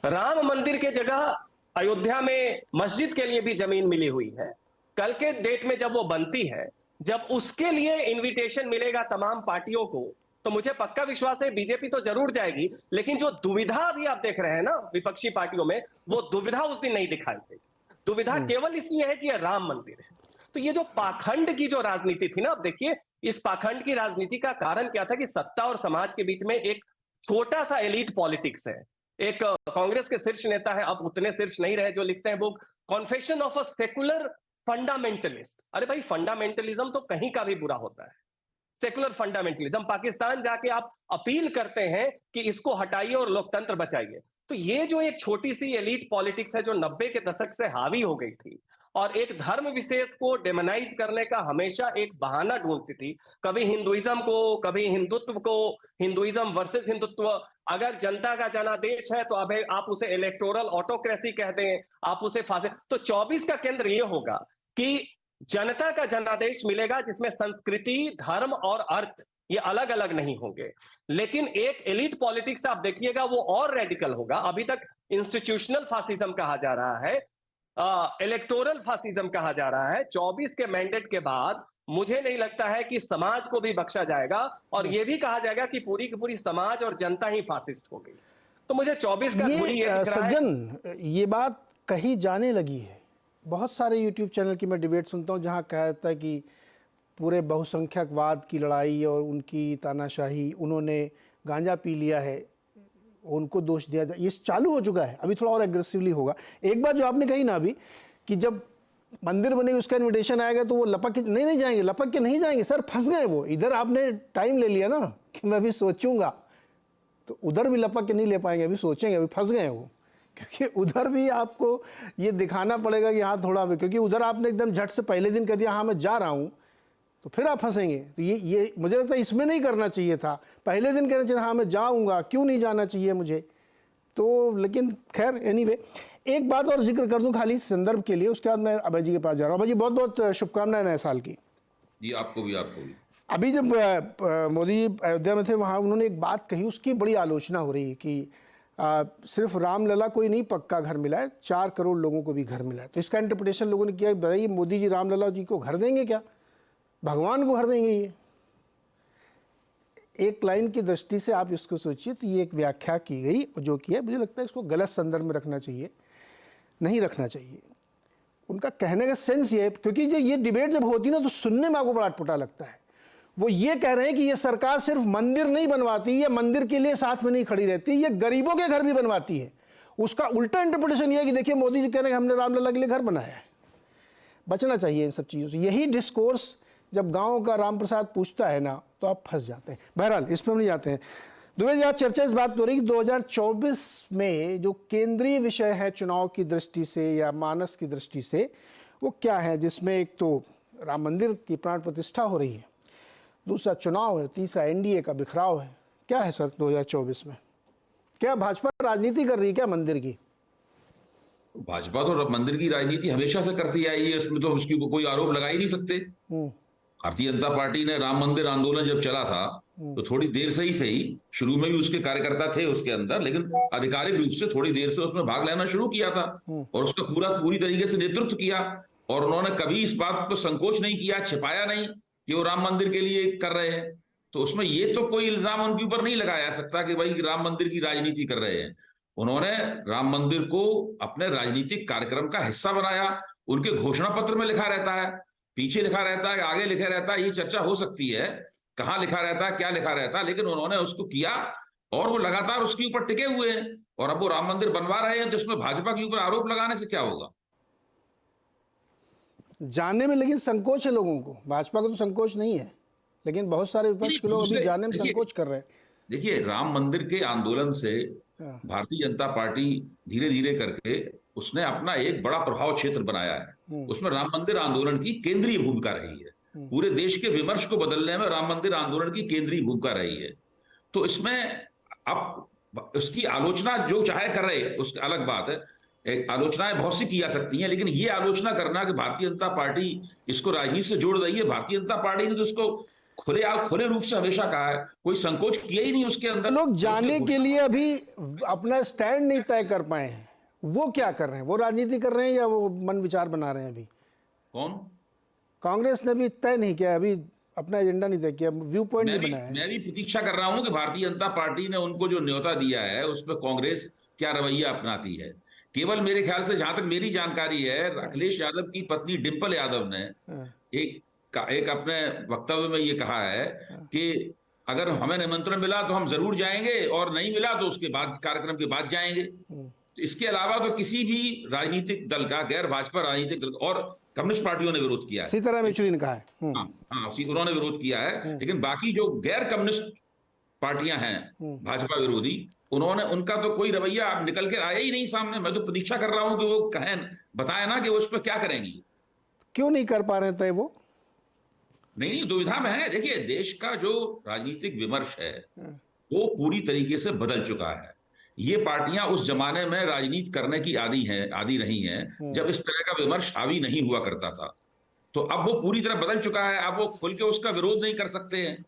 राम मंदिर के जगह अयोध्या में मस्जिद के लिए भी जमीन मिली हुई है। कल के डेट में जब वो बनती है, जब उसके लिए इन्विटेशन मिलेगा तमाम पार्टियों को, तो मुझे पक्का विश्वास है बीजेपी तो जरूर जाएगी, लेकिन जो दुविधा अभी आप देख रहे हैं ना विपक्षी पार्टियों में, वो दुविधा उस दिन नहीं दिखाई देगी। दुविधा केवल इसलिए है कि यह राम मंदिर है। तो ये जो पाखंड की जो राजनीति थी ना, अब देखिए इस पाखंड की राजनीति का कारण क्या था कि सत्ता और समाज के बीच में एक छोटा सा एलीट पॉलिटिक्स है। एक कांग्रेस के शीर्ष नेता है, अब उतने शीर्ष नहीं रहे, जो लिखते हैं वो confession of a secular fundamentalist. अरे भाई, फंडामेंटलिज्म तो कहीं का भी बुरा होता है। सेकुलर फंडामेंटलिज्म, पाकिस्तान जाके आप अपील करते हैं कि इसको हटाइए और लोकतंत्र बचाइए। तो ये जो एक छोटी सी एलीट पॉलिटिक्स है जो 90 के दशक से हावी हो गई थी और एक धर्म विशेष को डेमोनाइज करने का हमेशा एक बहाना ढूंढती थी, कभी हिंदुइज्म को, कभी हिंदुत्व को, हिंदुइज्म वर्सेस हिंदुत्व। अगर जनता का जनादेश है तो अब आप उसे इलेक्टोरल ऑटोक्रेसी कह दें, आप उसे फांसे। तो 24 का केंद्र ये होगा कि जनता का जनादेश मिलेगा जिसमें संस्कृति, धर्म और अर्थ ये अलग अलग नहीं होंगे। लेकिन एक एलिट पॉलिटिक्स आप देखिएगा वो और रेडिकल होगा। अभी तक इंस्टीट्यूशनल फासिज्म कहा जा रहा है, इलेक्टोरल फासिज्म कहा जा रहा है। 24 के मैंडेट के बाद मुझे नहीं लगता है कि समाज को भी बख्शा जाएगा और यह भी कहा जाएगा कि पूरी की पूरी समाज और जनता ही फासिस्ट हो गई। तो मुझे 24 का ये दिख रहा है। सज्जन, ये बात कही जाने लगी है। बहुत सारे यूट्यूब चैनल की मैं डिबेट सुनता हूँ जहाँ कहा जाता है कि पूरे बहुसंख्यकवाद की लड़ाई और उनकी तानाशाही, उन्होंने गांजा पी लिया है, उनको दोष दिया जाए। ये चालू हो चुका है, अभी थोड़ा और एग्रेसिवली होगा। एक बात जो आपने कही ना अभी कि जब मंदिर बनेगी उसका इनविटेशन आएगा तो वो लपक के नहीं जाएंगे, लपक के नहीं जाएंगे। सर फंस गए वो। इधर आपने टाइम ले लिया ना कि मैं अभी सोचूंगा, तो उधर भी लपक के नहीं ले पाएंगे, अभी सोचेंगे, अभी फंस गए वो। क्योंकि उधर भी आपको ये दिखाना पड़ेगा कि हाँ थोड़ा भी, क्योंकि उधर आपने एकदम झट से पहले दिन कह दिया हाँ मैं जा रहा हूँ, तो फिर आप फंसेंगे। तो ये मुझे लगता है इसमें नहीं करना चाहिए था। पहले दिन कहना चाहिए हाँ मैं जाऊँगा, क्यों नहीं जाना चाहिए मुझे। तो लेकिन खैर एनीवे, एक बात और जिक्र कर दूं खाली संदर्भ के लिए, उसके बाद मैं अभय जी के पास जा रहा हूँ। अभय जी बहुत बहुत शुभकामनाएं नए साल की। जी आपको भी, आपको भी। अभी जब मोदी जी अयोध्या में थे वहाँ उन्होंने एक बात कही, उसकी बड़ी आलोचना हो रही है कि सिर्फ रामलला को ही नहीं पक्का घर मिला है, 4 करोड़ लोगों को भी घर मिला है। तो इसका इंटरप्रिटेशन लोगों ने किया, बताइए मोदी जी रामलला जी को घर देंगे क्या, भगवान को घर देंगे? ये एक लाइन की दृष्टि से आप इसको सोचिए तो ये एक व्याख्या की गई जो कि है, मुझे लगता है इसको गलत संदर्भ में रखना चाहिए, नहीं रखना चाहिए। उनका कहने का सेंस ये है, क्योंकि जो ये डिबेट जब होती है ना तो सुनने में आपको बड़ा अटपटा लगता है। वो ये कह रहे हैं कि ये सरकार सिर्फ मंदिर नहीं बनवाती, ये मंदिर के लिए साथ में नहीं खड़ी रहती, ये गरीबों के घर भी बनवाती है। उसका उल्टा इंटरप्रिटेशन ये है कि देखिए मोदी जी कह रहे हैं कि हमने रामलला के लिए घर बनाया है। बचना चाहिए इन सब चीज़ों से। यही डिस्कोर्स जब गांव का राम प्रसाद पूछता है ना तो आप फंस जाते हैं। बहरहाल इस पर हम नहीं जाते हैं। दुबे जी, आज चर्चा इस बात हो रही कि 2024 में जो केंद्रीय विषय है चुनाव की दृष्टि से या मानस की दृष्टि से, वो क्या है, जिसमें एक तो राम मंदिर की प्राण प्रतिष्ठा हो रही है, दूसरा चुनाव है, तीसरा एनडीए का बिखराव है। क्या है सर 2024 में? क्या भाजपा राजनीति कर रही है क्या मंदिर की? भाजपा तो मंदिर की राजनीति हमेशा से करती आई है, इसमें तो उसकी कोई आरोप लगा ही नहीं सकते। भारतीय जनता पार्टी ने राम मंदिर आंदोलन जब चला था तो थोड़ी देर से ही सही, शुरू में भी उसके कार्यकर्ता थे उसके अंदर, लेकिन आधिकारिक रूप से थोड़ी देर से उसमें भाग लेना शुरू किया था और उसका पूरी तरीके से नेतृत्व किया। और उन्होंने कभी इस बात को संकोच नहीं किया, छिपाया नहीं कि वो राम मंदिर के लिए कर रहे हैं। तो उसमें ये तो कोई इल्जाम उनके ऊपर नहीं लगाया जा सकता कि भाई राम मंदिर की राजनीति कर रहे हैं। उन्होंने राम मंदिर को अपने राजनीतिक कार्यक्रम का हिस्सा बनाया। उनके घोषणा पत्र में लिखा रहता है, पीछे लिखा रहता है, आगे लिखा रहता है। ये चर्चा हो सकती है कहाँ लिखा रहता है, क्या लिखा रहता है, लेकिन उन्होंने उसको किया और वो लगातार उसके ऊपर टिके हुए हैं। और अब वो राम मंदिर बनवा रहे हैं तो इसमें भाजपा के ऊपर आरोप लगाने से क्या होगा? जानने में लेकिन संकोच है लोगों को। भाजपा को तो संकोच नहीं है, लेकिन बहुत सारे विपक्ष के लोग अभी जानने में संकोच कर रहे हैं। देखिए, राम मंदिर के आंदोलन से भारतीय जनता पार्टी धीरे धीरे करके उसने अपना एक बड़ा प्रभाव क्षेत्र बनाया है। उसमें राम मंदिर आंदोलन की केंद्रीय भूमिका रही है। पूरे देश के विमर्श को बदलने में राम मंदिर आंदोलन की केंद्रीय भूमिका रही है। तो इसमें अब उसकी आलोचना जो चाहे कर रहे, उसकी अलग बात है। एक आलोचनाएं बहुत सी की जा सकती हैं, लेकिन ये आलोचना करना कि भारतीय जनता पार्टी इसको राजनीति से जोड़ रही है, भारतीय जनता पार्टी ने तो उसको खुले रूप से हमेशा कहा है, कोई संकोच किया ही नहीं उसके अंदर। लोग जाने के लिए अभी अपना स्टैंड नहीं तय कर पाए हैं। वो क्या कर रहे हैं? वो राजनीति कर रहे हैं या वो मन विचार बना रहे हैं? अभी कौन? कांग्रेस ने भी तय नहीं किया, अभी अपना एजेंडा नहीं तय किया, व्यू पॉइंट नहीं बनाया है। मैं भी प्रतीक्षा कर रहा हूं कि भारतीय जनता पार्टी ने उनको जो न्योता दिया है उस पर कांग्रेस क्या रवैया अपनाती है। केवल मेरे ख्याल से, जहां तक मेरी जानकारी है, अखिलेश यादव की पत्नी डिंपल यादव ने एक अपने वक्तव्य में ये कहा है कि अगर हमें निमंत्रण मिला तो हम जरूर जाएंगे और नहीं मिला तो उसके बाद, कार्यक्रम के बाद जाएंगे। तो इसके अलावा तो किसी भी राजनीतिक दल का, गैर भाजपा राजनीतिक दल, और कम्युनिस्ट पार्टियों ने विरोध किया है, सीताराम येचुरी ने कहा है। हाँ हाँ, उन्होंने विरोध किया है, लेकिन बाकी जो गैर कम्युनिस्ट पार्टियां हैं भाजपा विरोधी, उनका तो कोई रवैया अब निकल के आया ही नहीं सामने। मैं तो प्रतीक्षा कर रहा हूं कि वो कहें, बताएं ना कि वो उस पर क्या करेंगी। क्यों नहीं कर पा रहे थे वो? नहीं, दुविधा में है। देखिए, देश का जो राजनीतिक विमर्श है वो पूरी तरीके से बदल चुका है। ये पार्टियां उस जमाने में राजनीति करने की आदी रही हैं जब इस तरह का विमर्श हावी नहीं हुआ करता था। तो अब वो पूरी तरह बदल चुका है। अब वो खुल के उसका विरोध नहीं कर सकते हैं।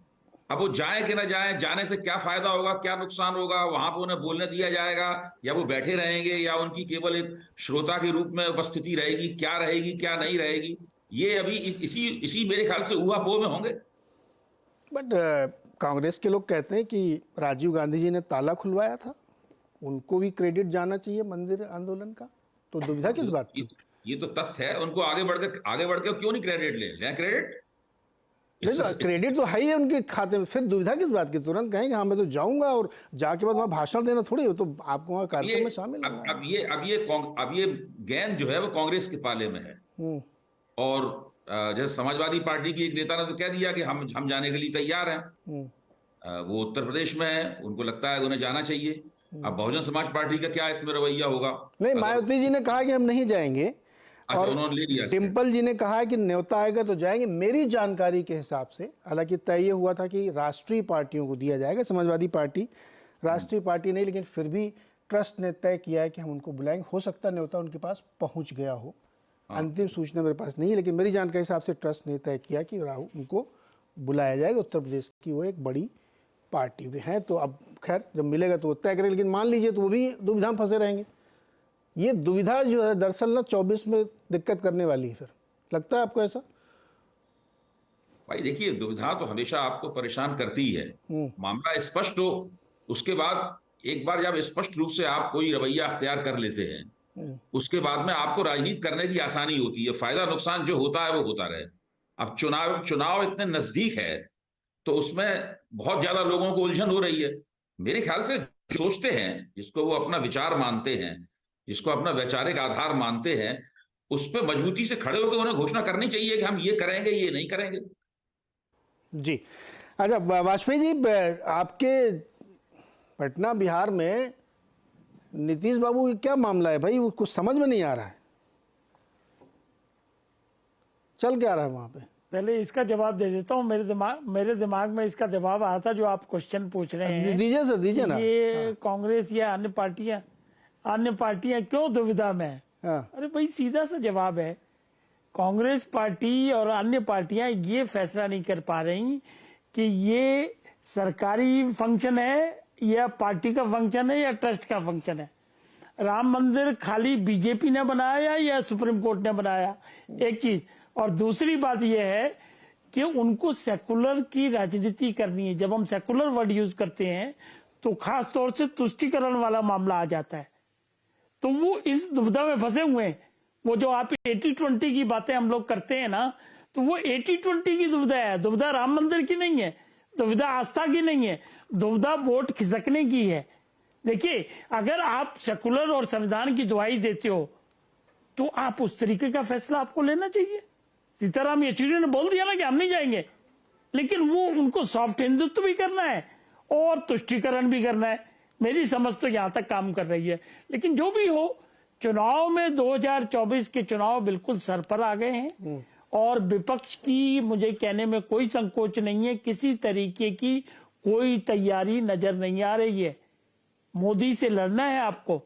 अब वो जाए कि ना जाए, जाने से क्या फायदा होगा, क्या नुकसान होगा, वहां पर उन्हें बोलने दिया जाएगा या वो बैठे रहेंगे, या उनकी केवल एक श्रोता के रूप में उपस्थिति रहेगी, क्या रहेगी क्या नहीं रहेगी, ये अभी इसी मेरे ख्याल से ऊहापोह में होंगे। बट कांग्रेस के लोग कहते हैं कि राजीव गांधी जी ने ताला खुलवाया था, उनको भी क्रेडिट जाना चाहिए मंदिर आंदोलन का। तो दुविधा किस बात की? ये तो तथ्य है। उनको आगे बढ़ के क्यों नहीं क्रेडिट लें क्रेडिट? क्रेडिट तो है ही है उनके खाते में, फिर दुविधा किस बात की? तुरंत कहेंगे हाँ मैं तो जाऊंगा, और जाके बाद वहां भाषण देना थोड़ी हो, तो आपको वहां कार्यक्रम में शामिल होना है। अब ये गेंद जो है वो कांग्रेस के पाले में है। और जैसे समाजवादी पार्टी की एक नेता ने तो कह दिया कि हम जाने के लिए तैयार हैं। वो उत्तर प्रदेश में है, उनको लगता है उन्हें जाना चाहिए। अब बहुजन समाज पार्टी का क्या इसमें रवैया होगा? नहीं, मायावती जी ने कहा कि हम नहीं जाएंगे, और उन्होंने ले लिया। डिंपल जी ने कहा है कि न्योता आएगा तो जाएंगे। मेरी जानकारी के हिसाब से, हालांकि तय ये हुआ था कि राष्ट्रीय पार्टियों को दिया जाएगा, समाजवादी पार्टी राष्ट्रीय पार्टी नहीं, लेकिन फिर भी ट्रस्ट ने तय किया है कि हम उनको बुलाएंगे। हो सकता है न्योता उनके पास पहुंच गया हो, अंतिम सूचना मेरे पास नहीं है, लेकिन मेरी जानकारी के हिसाब से ट्रस्ट ने तय किया कि राहुल उनको बुलाया जाएगा। उत्तर प्रदेश की वो एक बड़ी पार्टी भी है, तो अब खैर जब मिलेगा तो वो तय करेगा। लेकिन मान लीजिए तो वो भी दुविधा में फंसे रहेंगे। ये दुविधा जो है दरअसल ना 24 में दिक्कत करने वाली है। फिर लगता है आपको ऐसा? भाई देखिए, दुविधा तो हमेशा आपको परेशान करती है। मामला स्पष्ट हो, उसके बाद एक बार जब स्पष्ट रूप से आप कोई रवैया अख्तियार कर लेते हैं, उसके बाद में आपको राजनीति करने की आसानी होती है। फायदा नुकसान जो होता है वो होता रहे। अब चुनाव इतने नजदीक है तो उसमें बहुत ज्यादा लोगों को उलझन हो रही है। मेरे ख्याल से सोचते हैं, जिसको वो अपना विचार मानते हैं, जिसको अपना वैचारिक आधार मानते हैं, उस पर मजबूती से खड़े होकर उन्हें घोषणा करनी चाहिए कि हम ये करेंगे, ये नहीं करेंगे। जी अच्छा, वाजपेयी जी, आपके पटना बिहार में नीतीश बाबू की क्या मामला है भाई? वो कुछ समझ में नहीं आ रहा है, चल क्या रहा है वहां पे? पहले इसका जवाब दे देता हूँ। मेरे दिमाग में इसका जवाब आया था जो आप क्वेश्चन पूछ रहे हैं। दीजिए सर, दीजिए ना। ये कांग्रेस या अन्य पार्टियां क्यों दुविधा में है? अरे भाई, सीधा सा जवाब है। कांग्रेस पार्टी और अन्य पार्टियां ये फैसला नहीं कर पा रही कि ये सरकारी फंक्शन है या पार्टी का फंक्शन है या ट्रस्ट का फंक्शन है। राम मंदिर खाली बीजेपी ने बनाया या सुप्रीम कोर्ट ने बनाया, एक चीज। और दूसरी बात यह है कि उनको सेकुलर की राजनीति करनी है। जब हम सेकुलर वर्ड यूज करते हैं तो खास तौर से तुष्टीकरण वाला मामला आ जाता है। तो वो इस दुविधा में फंसे हुए हैं। वो जो आप 80-20 की बातें हम लोग करते हैं ना, तो वो 80-20 की दुविधा है। दुविधा राम मंदिर की नहीं है, दुविधा आस्था की नहीं है, दुविधा वोट खिसकने की है। देखिए, अगर आप सेकुलर और संविधान की दुहाई देते हो तो आप उस तरीके का फैसला आपको लेना चाहिए। सीताराम येचुरी ने बोल दिया ना कि हम नहीं जाएंगे, लेकिन वो उनको सॉफ्ट हिंदुत्व भी करना है और तुष्टीकरण भी करना है। मेरी समझ तो यहां तक काम कर रही है। लेकिन जो भी हो, चुनाव में 2024 के चुनाव बिल्कुल सर पर आ गए हैं और विपक्ष की मुझे कहने में कोई संकोच नहीं है। किसी तरीके की कोई तैयारी नजर नहीं आ रही है। मोदी से लड़ना है आपको,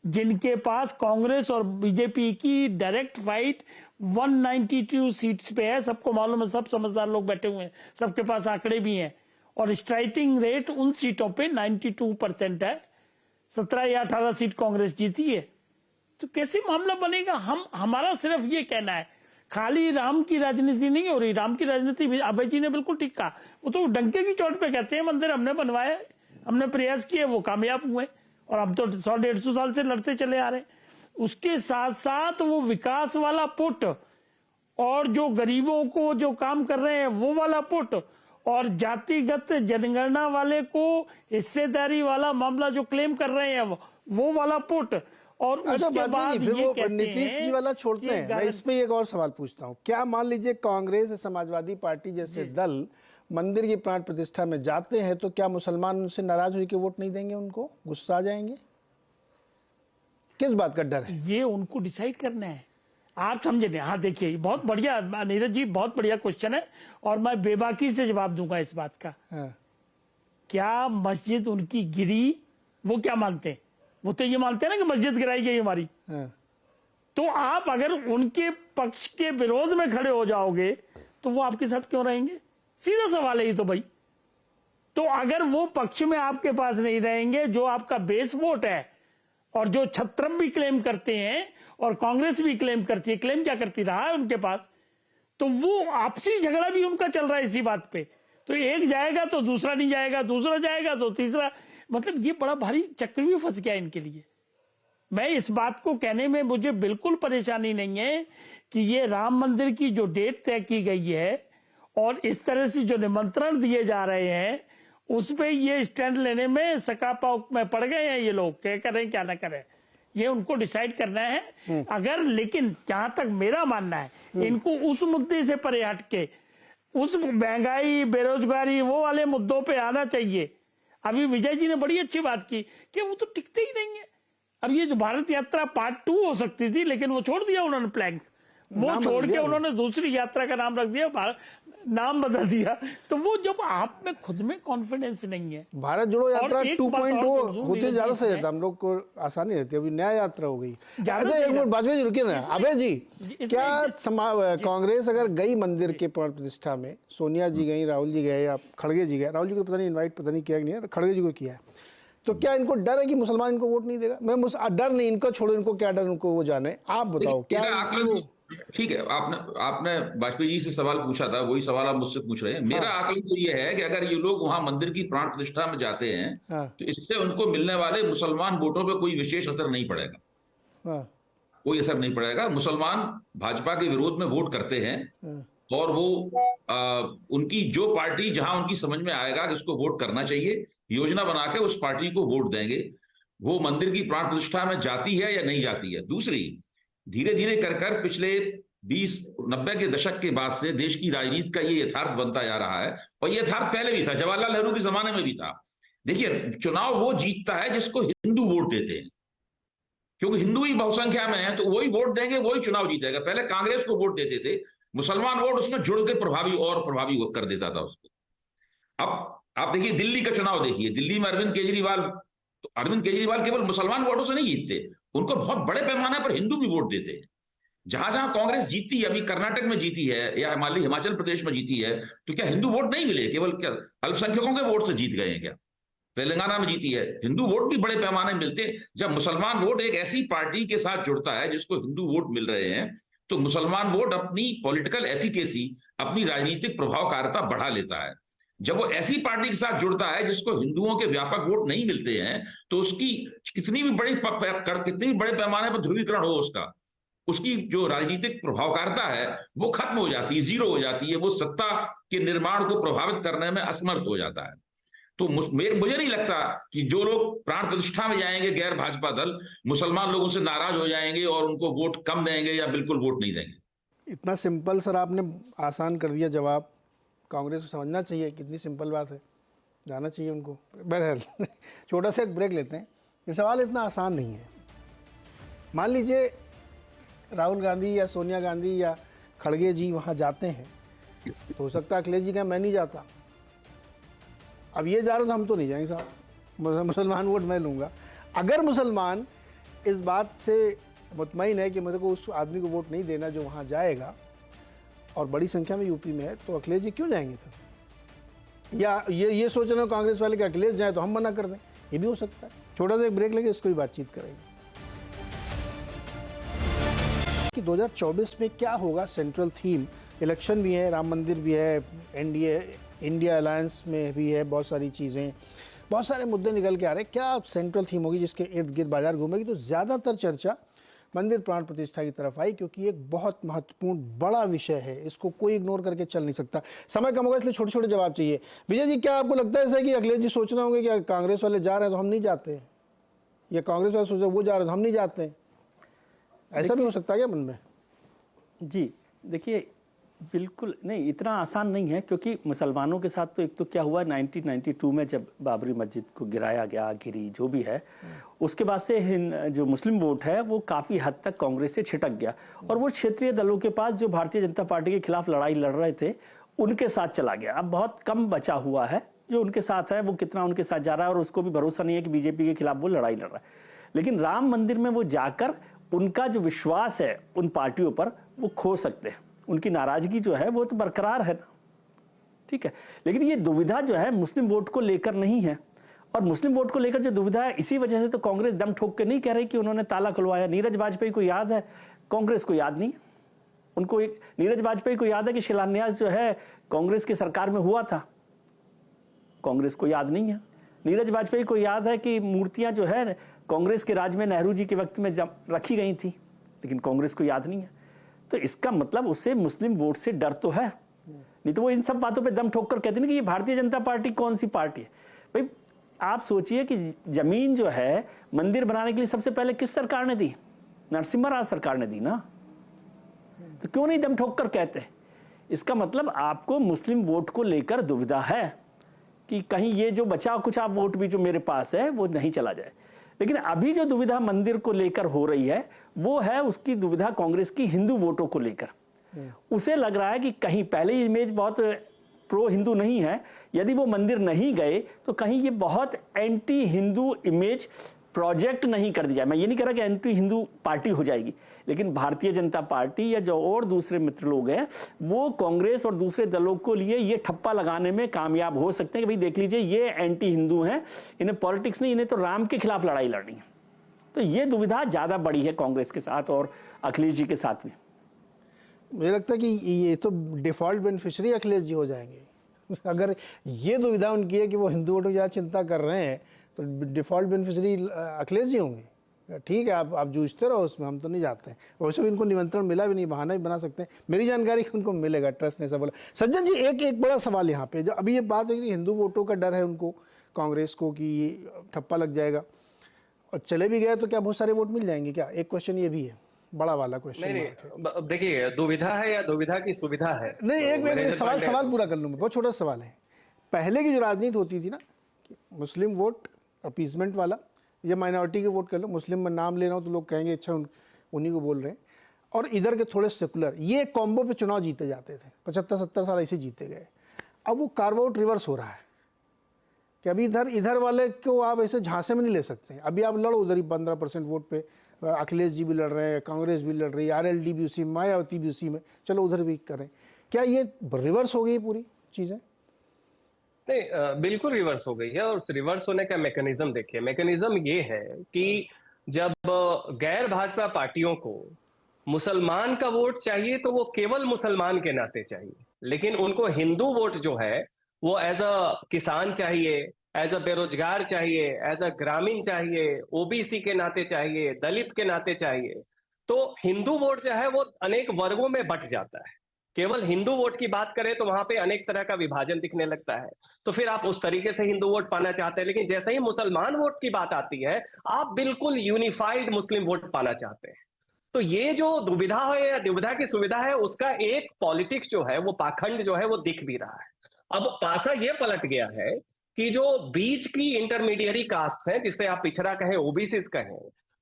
जिनके पास कांग्रेस और बीजेपी की डायरेक्ट फाइट 192 सीट्स पे है। सबको मालूम है, सब समझदार लोग बैठे हुए हैं, सबके पास आंकड़े भी हैं। और स्ट्राइकिंग रेट उन सीटों पे 92% है। 17 या 18 सीट कांग्रेस जीती है। तो कैसे मामला बनेगा? हमारा सिर्फ ये कहना है खाली राम की राजनीति नहीं हो रही, राम की राजनीति भी अभय जी ने बिल्कुल ठीक कहा। वो तो डंके की चोट पे कहते हैं मंदिर हमने बनवाया, हमने प्रयास किए, वो कामयाब हुए, और हम तो 100-150 साल से लड़ते चले आ रहे हैं। उसके साथ साथ वो विकास वाला पुट, और जो गरीबों को जो काम कर रहे हैं वो वाला पुट, और जातिगत जनगणना वाले को हिस्सेदारी वाला मामला जो क्लेम कर रहे हैं वो वाला पुट, और अच्छा उसके बाद फिर ये वो कहते नीतीश हैं जी वाला छोड़ते कि हैं, मैं इस पे एक और सवाल पूछता हूँ। क्या मान लीजिए कांग्रेस या समाजवादी पार्टी जैसे दल मंदिर की प्राण प्रतिष्ठा में जाते हैं, तो क्या मुसलमान उनसे नाराज होकर वोट नहीं देंगे, उनको गुस्सा आ जाएंगे? किस बात का डर है? ये उनको डिसाइड करना है, आप समझे नहीं। हाँ देखिए, बहुत बढ़िया नीरज जी, बहुत बढ़िया क्वेश्चन है, और मैं बेबाकी से जवाब दूंगा इस बात का। हाँ। क्या मस्जिद उनकी गिरी, वो क्या मानते हैं? वो तो ये मानते हैं ना कि मस्जिद गिराई गई हमारी। हाँ। तो आप अगर उनके पक्ष के विरोध में खड़े हो जाओगे तो वो आपके साथ क्यों रहेंगे? सीधा सवाल है ये तो भाई। तो अगर वो पक्ष में आपके पास नहीं रहेंगे, जो आपका बेस वोट है, और जो छत्रम भी क्लेम करते हैं और कांग्रेस भी क्लेम करती है, क्लेम क्या करती रहा है उनके पास, तो वो आपसी झगड़ा भी उनका चल रहा है इसी बात पे। तो एक जाएगा तो दूसरा नहीं जाएगा, दूसरा जाएगा तो तीसरा, मतलब ये बड़ा भारी चक्रव्यूह फंस गया इनके लिए। मैं इस बात को कहने में मुझे बिल्कुल परेशानी नहीं है कि ये राम मंदिर की जो डेट तय की गई है और इस तरह से जो निमंत्रण दिए जा रहे हैं, उस पे ये स्टैंड लेने में सकापा में पड़ गए हैं ये लोग, क्या करें क्या ना करें, ये उनको डिसाइड करना है। अगर, लेकिन जहां तक मेरा मानना है, इनको उस मुद्दे से परे हट के उस महंगाई, बेरोजगारी, वो वाले मुद्दों पे आना चाहिए। अभी विजय जी ने बड़ी अच्छी बात की कि वो तो टिकते ही नहीं है। अब ये जो भारत यात्रा पार्ट 2 हो सकती थी, लेकिन वो छोड़ दिया उन्होंने प्लान, वो छोड़ के उन्होंने दूसरी यात्रा का नाम रख दिया, नाम बदल दिया। तो वो जब आप में खुद में कॉन्फिडेंस नहीं है, भारत जोड़ो यात्रा 2.0 होते ज्यादा सही रहता, हम लोग को आसानी रहती है। अभी नया यात्रा हो गई। अच्छा एक मिनट वाजपेयी जी रुकिए ना, अभय जी, क्या कांग्रेस अगर गई मंदिर के प्राण प्रतिष्ठा में, सोनिया जी गई, राहुल जी गए, या खड़गे जी गए, राहुल जी को पता नहीं इन्वाइट पता नहीं किया कि नहीं, खड़गे जी को किया है, तो क्या इनको डर है कि मुसलमान इनको वोट नहीं देगा? मैं डर नहीं, इनको छोड़ो, इनको क्या डर, उनको वो जाने। आप बताओ क्या? ठीक है, आपने वाजपेयी जी से सवाल पूछा था, वही सवाल आप मुझसे पूछ रहे हैं। मेरा आकलन तो ये है कि अगर ये लोग वहां मंदिर की प्राण प्रतिष्ठा में जाते हैं तो इससे उनको मिलने वाले मुसलमान वोटों पे कोई विशेष असर नहीं पड़ेगा। कोई असर नहीं पड़ेगा। मुसलमान भाजपा के विरोध में वोट करते हैं, और वो उनकी जो पार्टी जहां उनकी समझ में आएगा कि उसको वोट करना चाहिए, योजना बना के उस पार्टी को वोट देंगे। वो मंदिर की प्राण प्रतिष्ठा में जाती है या नहीं जाती है। दूसरी, धीरे धीरे कर पिछले 90 के दशक के बाद से देश की राजनीति का ये यथार्थ बनता जा रहा है, और ये यथार्थ पहले भी था, जवाहरलाल नेहरू के जमाने में भी था। देखिए, चुनाव वो जीतता है जिसको हिंदू वोट देते हैं, क्योंकि हिंदू ही बहुसंख्या में है, तो वही वोट देंगे, वही चुनाव जीतेगा। पहले कांग्रेस को वोट देते थे, मुसलमान वोट उसमें जुड़ के प्रभावी कर देता था उसको। अब आप देखिए दिल्ली का चुनाव देखिए, दिल्ली में अरविंद केजरीवाल केवल मुसलमान वोटों से नहीं जीतते, उनको बहुत बड़े पैमाने पर हिंदू भी वोट देते हैं। जहां जहां कांग्रेस जीती है, अभी कर्नाटक में जीती है या मान ली हिमाचल प्रदेश में जीती है, तो क्या हिंदू वोट नहीं मिले? केवल क्या अल्पसंख्यकों के वोट से जीत गए हैं क्या? तेलंगाना में जीती है, हिंदू वोट भी बड़े पैमाने में मिलते हैं। जब मुसलमान वोट एक ऐसी पार्टी के साथ जुड़ता है जिसको हिंदू वोट मिल रहे हैं, तो मुसलमान वोट अपनी पॉलिटिकल एफिकेसी, अपनी राजनीतिक प्रभावकारिता बढ़ा लेता है। जब वो ऐसी पार्टी के साथ जुड़ता है जिसको हिंदुओं के व्यापक वोट नहीं मिलते हैं, तो उसकी कितनी भी बड़े पैमाने पर ध्रुवीकरण हो, उसकी जो राजनीतिक प्रभावकारिता है वो खत्म हो जाती है, जीरो हो जाती है। वो सत्ता के निर्माण को प्रभावित करने में असमर्थ हो जाता है। तो मुझे नहीं लगता कि जो लोग प्राण प्रतिष्ठा में जाएंगे, गैर भाजपा दल, मुसलमान लोगों से नाराज हो जाएंगे और उनको वोट कम देंगे या बिल्कुल वोट नहीं देंगे। इतना सिंपल सर आपने आसान कर दिया जवाब। कांग्रेस को समझना चाहिए कितनी सिंपल बात है, जाना चाहिए उनको। बहरहाल छोटा सा एक ब्रेक लेते हैं। ये सवाल इतना आसान नहीं है। मान लीजिए राहुल गांधी या सोनिया गांधी या खड़गे जी वहाँ जाते हैं, तो हो सकता है अखिलेश जी का मैं नहीं जाता। अब ये जा रहे तो हम तो नहीं जाएंगे साहब, मुसलमान वोट मैं लूँगा। अगर मुसलमान इस बात से मुतमईन है कि मेरे को उस आदमी को वोट नहीं देना जो वहाँ जाएगा, और बड़ी संख्या में यूपी में है, तो अखिलेश जी क्यों जाएंगे फिर? या ये सोच रहे हो कांग्रेस वाले कि अखिलेश जाए तो हम मना कर दें, ये भी हो सकता है। छोटा सा एक ब्रेक लेके इसको भी बातचीत करेंगे। कि 2024 में क्या होगा सेंट्रल थीम? इलेक्शन भी है, राम मंदिर भी है, एनडीए इंडिया अलायंस में भी है, बहुत सारी चीज़ें, बहुत सारे मुद्दे निकल के आ रहे हैं। क्या सेंट्रल थीम होगी जिसके इर्द गिर्द बाजार घूमेगी? तो ज़्यादातर चर्चा मंदिर प्राण प्रतिष्ठा की तरफ आई, क्योंकि एक बहुत महत्वपूर्ण बड़ा विषय है, इसको कोई इग्नोर करके चल नहीं सकता। समय कम होगा इसलिए छोटे छोटे जवाब चाहिए। विजय जी, क्या आपको लगता है ऐसा कि अखिलेश जी सोच रहे होंगे कि कांग्रेस वाले जा रहे हैं तो हम नहीं जाते, या कांग्रेस वाले सोच रहे वो जा रहे हैं तो हम नहीं जाते? ऐसा भी हो सकता है क्या मन में? जी देखिए, बिल्कुल नहीं, इतना आसान नहीं है, क्योंकि मुसलमानों के साथ तो एक तो क्या हुआ 1992 में जब बाबरी मस्जिद को गिराया गया, गिरी जो भी है, उसके बाद से जो मुस्लिम वोट है वो काफ़ी हद तक कांग्रेस से छिटक गया, और वो क्षेत्रीय दलों के पास जो भारतीय जनता पार्टी के खिलाफ लड़ाई लड़ रहे थे उनके साथ चला गया। अब बहुत कम बचा हुआ है जो उनके साथ है, वो कितना उनके साथ जा रहा है, और उसको भी भरोसा नहीं है कि बीजेपी के खिलाफ वो लड़ाई लड़ रहा है। लेकिन राम मंदिर में वो जाकर उनका जो विश्वास है उन पार्टियों पर वो खो सकते हैं, उनकी नाराजगी जो है वो तो बरकरार है ना, ठीक है। लेकिन ये दुविधा जो है मुस्लिम वोट को लेकर नहीं है, और मुस्लिम वोट को लेकर जो दुविधा है इसी वजह से तो कांग्रेस दम ठोक के नहीं कह रही कि उन्होंने ताला खुलवाया। नीरज वाजपेयी को याद है, कांग्रेस को याद नहीं है। उनको नीरज वाजपेयी को याद है कि शिलान्यास जो है कांग्रेस की सरकार में हुआ था, कांग्रेस को याद नहीं है। नीरज वाजपेयी को याद है कि मूर्तियां जो है कांग्रेस के राज में नेहरू जी के वक्त में रखी गई थी, लेकिन कांग्रेस को याद नहीं है। तो इसका मतलब उससे मुस्लिम वोट से डर तो है, नहीं तो वो इन सब बातों पे दम ठोक कर कहते हैं कि ये भारतीय जनता पार्टी कौन सी पार्टी है। भाई आप सोचिए कि जमीन जो है मंदिर बनाने के लिए सबसे पहले किस सरकार ने दी? नरसिम्हा राव सरकार ने दी ना, तो क्यों नहीं दम ठोक कर कहते? इसका मतलब आपको मुस्लिम वोट को लेकर दुविधा है कि कहीं ये जो बचा कुछ आप वोट भी जो मेरे पास है वो नहीं चला जाए। लेकिन अभी जो दुविधा मंदिर को लेकर हो रही है वो है उसकी दुविधा कांग्रेस की हिंदू वोटों को लेकर। उसे लग रहा है कि कहीं पहले इमेज बहुत प्रो हिंदू नहीं है, यदि वो मंदिर नहीं गए तो कहीं ये बहुत एंटी हिंदू इमेज प्रोजेक्ट नहीं कर दिया। मैं ये नहीं कह रहा कि एंटी हिंदू पार्टी हो जाएगी, लेकिन भारतीय जनता पार्टी या जो और दूसरे मित्र लोग हैं वो कांग्रेस और दूसरे दलों को लिए ये ठप्पा लगाने में कामयाब हो सकते हैं कि भाई देख लीजिए ये एंटी हिंदू हैं, इन्हें पॉलिटिक्स नहीं, इन्हें तो राम के खिलाफ लड़ाई लड़नी है। तो ये दुविधा ज्यादा बड़ी है कांग्रेस के साथ और अखिलेश जी के साथ में। मुझे लगता है कि ये तो डिफॉल्ट बेनिफिशियरी अखिलेश जी हो जाएंगे। अगर ये दुविधा उनकी है कि वो हिंदू वोटों की ज़्यादा चिंता कर रहे हैं तो डिफॉल्ट बेनिफिशियरी अखिलेश जी होंगे। ठीक है, आप जूझते रहो उसमें, हम तो नहीं जाते हैं। वैसे भी इनको निमंत्रण मिला भी नहीं, बहाना भी बना सकते हैं। मेरी जानकारी कि उनको मिलेगा, ट्रस्ट ने ऐसा बोला। सज्जन जी, एक बड़ा सवाल यहाँ पे, जो अभी ये बात है कि हिंदू वोटों का डर है उनको, कांग्रेस को, कि ये ठप्पा लग जाएगा, और चले भी गए तो क्या बहुत सारे वोट मिल जाएंगे क्या? एक क्वेश्चन ये भी है, बड़ा वाला क्वेश्चन। नहीं, देखिए, दुविधा है या दुविधा की सुविधा है? नहीं, एक सवाल पूरा कर लूँ मैं, बहुत छोटा सवाल है। पहले की जो राजनीति होती थी ना, मुस्लिम वोट अपीसमेंट वाला, या माइनॉरिटी के वोट कर लो, मुस्लिम में नाम ले रहा हूँ तो लोग कहेंगे अच्छा उन्हीं को बोल रहे हैं, और इधर के थोड़े सेकुलर, ये कॉम्बो पे चुनाव जीते जाते थे। 75-70 साल ऐसे जीते गए। अब वो कार्व आउट रिवर्स हो रहा है कि अभी इधर वाले को आप ऐसे झांसे में नहीं ले सकते। अभी आप लड़ो उधर ही 15% वोट पे, अखिलेश जी भी लड़ रहे हैं, कांग्रेस भी लड़ रही है, आरएलडी भी उसी में, मायावती भी उसी में, चलो उधर भी करें। क्या ये रिवर्स हो गई पूरी चीज़ें? नहीं, बिल्कुल रिवर्स हो गई है। और उस रिवर्स होने का मैकेनिज्म देखिए, मैकेनिज्म ये है कि जब गैर भाजपा पार्टियों को मुसलमान का वोट चाहिए तो वो केवल मुसलमान के नाते चाहिए, लेकिन उनको हिंदू वोट जो है वो एज अ किसान चाहिए, एज अ बेरोजगार चाहिए, एज अ ग्रामीण चाहिए, ओबीसी के नाते चाहिए, दलित के नाते चाहिए। तो हिंदू वोट जो है वो अनेक वर्गों में बंट जाता है। केवल हिंदू वोट की बात करें तो वहां पे अनेक तरह का विभाजन दिखने लगता है, तो फिर आप उस तरीके से हिंदू वोट पाना चाहते हैं। लेकिन जैसे ही मुसलमान वोट की बात आती है, आप बिल्कुल यूनिफाइड मुस्लिम वोट पाना चाहते हैं। तो ये जो दुविधा है या दुविधा की सुविधा है, उसका एक पॉलिटिक्स जो है, वो पाखंड जो है वो दिख भी रहा है। अब पासा ये पलट गया है कि जो बीच की इंटरमीडिएरी कास्ट है, जिसे आप पिछड़ा कहें, ओबीसी कहें,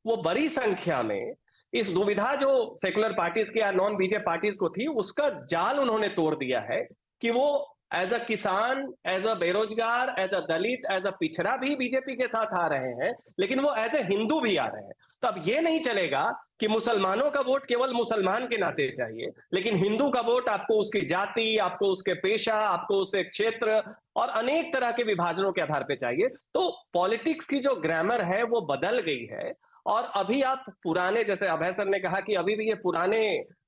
वो बड़ी संख्या में इस दुविधा जो सेकुलर पार्टीज की या नॉन बीजेपी पार्टीज को थी, उसका जाल उन्होंने तोड़ दिया है कि वो एज अ किसान, एज अ बेरोजगार, as a Dalit, as a पिछड़ा भी बीजेपी के साथ आ रहे हैं, लेकिन वो एज ए हिंदू भी आ रहे हैं। तो अब ये नहीं चलेगा कि मुसलमानों का वोट केवल मुसलमान के नाते चाहिए, लेकिन हिंदू का वोट आपको उसकी जाति, आपको उसके पेशा, आपको उसके क्षेत्र, और अनेक तरह के विभाजनों के आधार पे चाहिए। तो पॉलिटिक्स की जो ग्रामर है वो बदल गई है, और अभी आप पुराने, जैसे अभय सर ने कहा कि अभी भी ये पुराने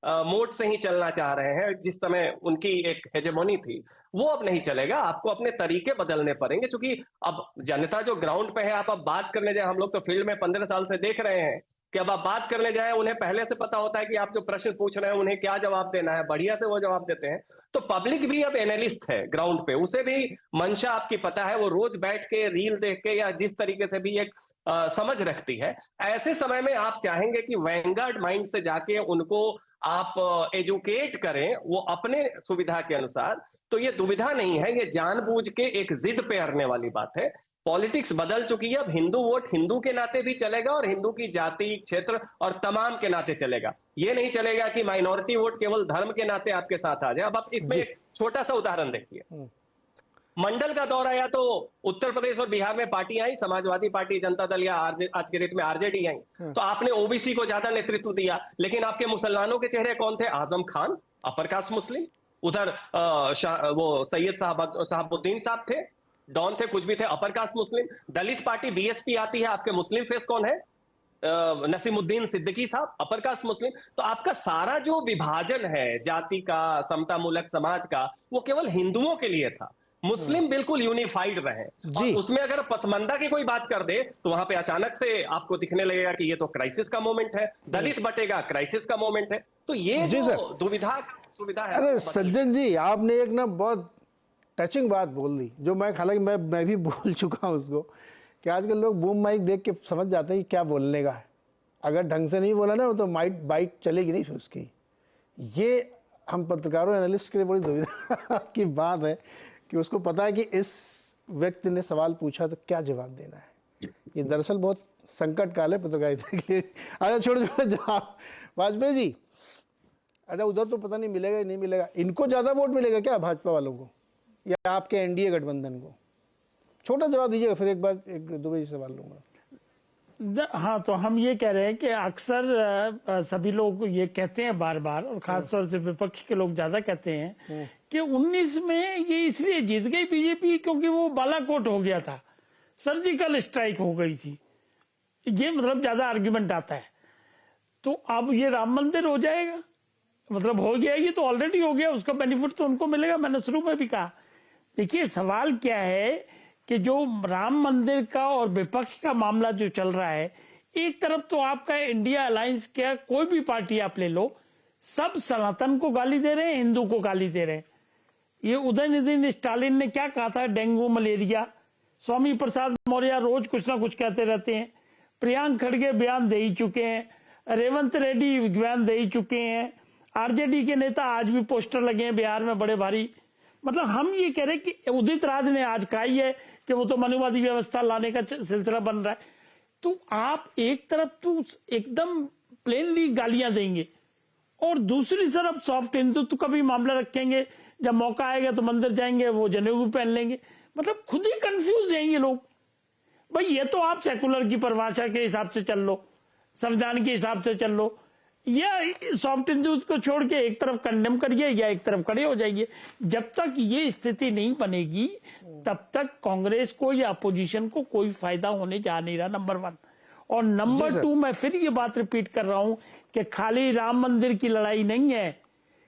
मोड से ही चलना चाह रहे हैं, जिस समय उनकी एक हेजेमोनी थी, वो अब नहीं चलेगा। आपको अपने तरीके बदलने पड़ेंगे, क्योंकि अब जनता जो ग्राउंड पे है, आप अब बात करने जाए, हम लोग तो फील्ड में 15 साल से देख रहे हैं कि अब आप बात करने जाए, उन्हें पहले से पता होता है कि आप जो प्रश्न पूछ रहे हैं उन्हें क्या जवाब देना है, बढ़िया से वो जवाब देते हैं। तो पब्लिक भी अब एनालिस्ट है ग्राउंड पे, उसे भी मंशा आपकी पता है, वो रोज बैठ के रील देख के या जिस तरीके से भी एक समझ रखती है। ऐसे समय में आप चाहेंगे कि वैंगार्ड माइंड से जाके उनको आप एजुकेट करें वो अपने सुविधा के अनुसार, तो ये दुविधा नहीं है, ये जानबूझ के एक जिद पे अड़ने वाली बात है। पॉलिटिक्स बदल चुकी है, अब हिंदू वोट हिंदू के नाते भी चलेगा और हिंदू की जाति, क्षेत्र और तमाम के नाते चलेगा। ये नहीं चलेगा कि माइनॉरिटी वोट केवल धर्म के नाते आपके साथ आ जाए। अब आप इसमें एक छोटा सा उदाहरण देखिए, मंडल का दौर आया तो उत्तर प्रदेश और बिहार में पार्टी आई, समाजवादी पार्टी, जनता दल या आज के डेट में आरजेडी आई, तो आपने ओबीसी को ज्यादा नेतृत्व दिया, लेकिन आपके मुसलमानों के चेहरे कौन थे? आजम खान, अपर कास्ट मुस्लिम, उधर वो सैयद साहबुद्दीन साहब थे, डॉन थे, कुछ भी थे, अपर कास्ट मुस्लिम। दलित पार्टी बीएसपी आती है, आपके मुस्लिम फेस कौन है? नसीमुद्दीन सिद्दीकी साहब, अपर कास्ट मुस्लिम। तो आपका सारा जो विभाजन है जाति का, समता मूलक समाज का, वो केवल हिंदुओं के लिए था। मुस्लिम बिल्कुल यूनिफाइड रहे, और उसमें अगर पसमंदा की कोई बात कर दे तो वहां पे अचानक से आपको दिखने लगेगा कि ये तो क्राइसिस का मोमेंट है, दलित बटेगा, क्राइसिस का मोमेंट है। तो ये जो दुविधा सुविधा है। अरे सज्जन जी, आपने एक ना बहुत टचिंग बात बोल दी, जो मैं हालांकि मैं भी बोल चुका हूँ उसको, कि आजकल लोग बूम माइक देख के समझ जाते हैं कि क्या बोलने का है। अगर ढंग से नहीं बोला ना तो माइट बाइट चलेगी नहीं फिर उसकी। ये हम पत्रकारों एनालिस्ट के लिए बड़ी दुविधा की बात है कि उसको पता है कि इस व्यक्ति ने सवाल पूछा तो क्या जवाब देना है। ये दरअसल बहुत संकट काल है पत्रकारिता के लिए। अच्छा छोड़ो जवाब, वाजपेयी जी, अच्छा उधर तो पता नहीं मिलेगा नहीं मिलेगा, इनको ज़्यादा वोट मिलेगा क्या भाजपा वालों को या आपके एनडीए गठबंधन को? छोटा जवाब दीजिएगा, फिर एक बार एक दुबे जी सवाल लूंगा। हाँ, तो हम ये कह रहे हैं कि अक्सर सभी लोग ये कहते हैं बार बार, और खासतौर से विपक्ष के लोग ज्यादा कहते हैं कि 19 में ये इसलिए जीत गई बीजेपी क्योंकि वो बालाकोट हो गया था, सर्जिकल स्ट्राइक हो गई थी। ये मतलब ज्यादा आर्ग्यूमेंट आता है। तो अब ये राम मंदिर हो जाएगा, मतलब हो गया, ये तो ऑलरेडी हो गया, उसका बेनिफिट तो उनको मिलेगा। मैंने शुरू में भी कहा, देखिए सवाल क्या है कि जो राम मंदिर का और विपक्ष का मामला जो चल रहा है, एक तरफ तो आपका इंडिया अलायंस क्या, कोई भी पार्टी आप ले लो, सब सनातन को गाली दे रहे हैं, हिंदू को गाली दे रहे हैं। ये उदयनिधि स्टालिन ने क्या कहा था, डेंगू मलेरिया, स्वामी प्रसाद मौर्य रोज कुछ ना कुछ कहते रहते हैं, प्रियांक खड़गे बयान दे ही चुके हैं, रेवंत रेड्डी बयान दे ही चुके हैं, आरजेडी के नेता आज भी पोस्टर लगे हैं बिहार में बड़े भारी। मतलब हम ये कह रहे हैं कि उदित राज ने आज कहा ही है कि वो तो मनुवादी व्यवस्था लाने का सिलसिला बन रहा है। तो आप एक तरफ तो एकदम प्लेनली गालियां देंगे और दूसरी तरफ सॉफ्ट हिंदुत्व का भी मामला रखेंगे, जब मौका आएगा तो मंदिर जाएंगे, वो जनेऊ पहन लेंगे। मतलब खुद ही कंफ्यूज हैं ये लोग। भाई ये तो आप सेकुलर की परिभाषा के हिसाब से चल लो, संविधान के हिसाब से चल लो, या सॉफ्ट हिंदुत्व को छोड़ के एक तरफ कंडेम करिए या एक तरफ खड़े हो जाइए। जब तक ये स्थिति नहीं बनेगी तब तक कांग्रेस को या अपोजिशन को कोई फायदा होने जा नहीं रहा, नंबर 1। और नंबर 2, मैं फिर ये बात रिपीट कर रहा हूं कि खाली राम मंदिर की लड़ाई नहीं है,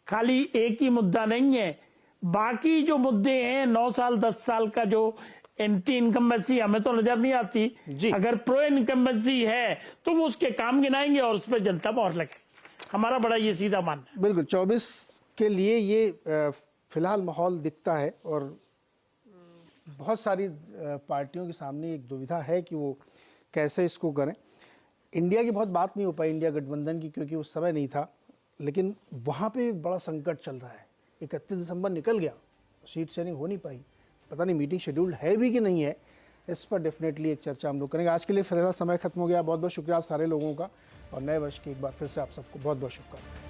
खाली एक ही मुद्दा नहीं है, बाकी जो मुद्दे हैं 9 साल 10 साल का जो एंटी इनकम्बेंसी हमें तो नजर नहीं आती, अगर प्रो इनकम्बेंसी है तो वो उसके काम गिनाएंगे और उस पर जनता मोहर लगे। हमारा बड़ा ये सीधा मानना है। बिल्कुल 24 के लिए ये फिलहाल माहौल दिखता है और बहुत सारी पार्टियों के सामने एक दुविधा है कि वो कैसे इसको करें। इंडिया की बहुत बात नहीं हो पाई, इंडिया गठबंधन की, क्योंकि उस समय नहीं था, लेकिन वहाँ पे एक बड़ा संकट चल रहा है। 31 दिसंबर निकल गया, सीट शेयरिंग हो नहीं पाई, पता नहीं मीटिंग शेड्यूल्ड है भी कि नहीं है, इस पर डेफिनेटली एक चर्चा हम लोग करेंगे। आज के लिए फिलहाल समय खत्म हो गया। बहुत बहुत शुक्रिया आप सारे लोगों का, और नए वर्ष की एक बार फिर से आप सबको बहुत बहुत शुभकामनाएं।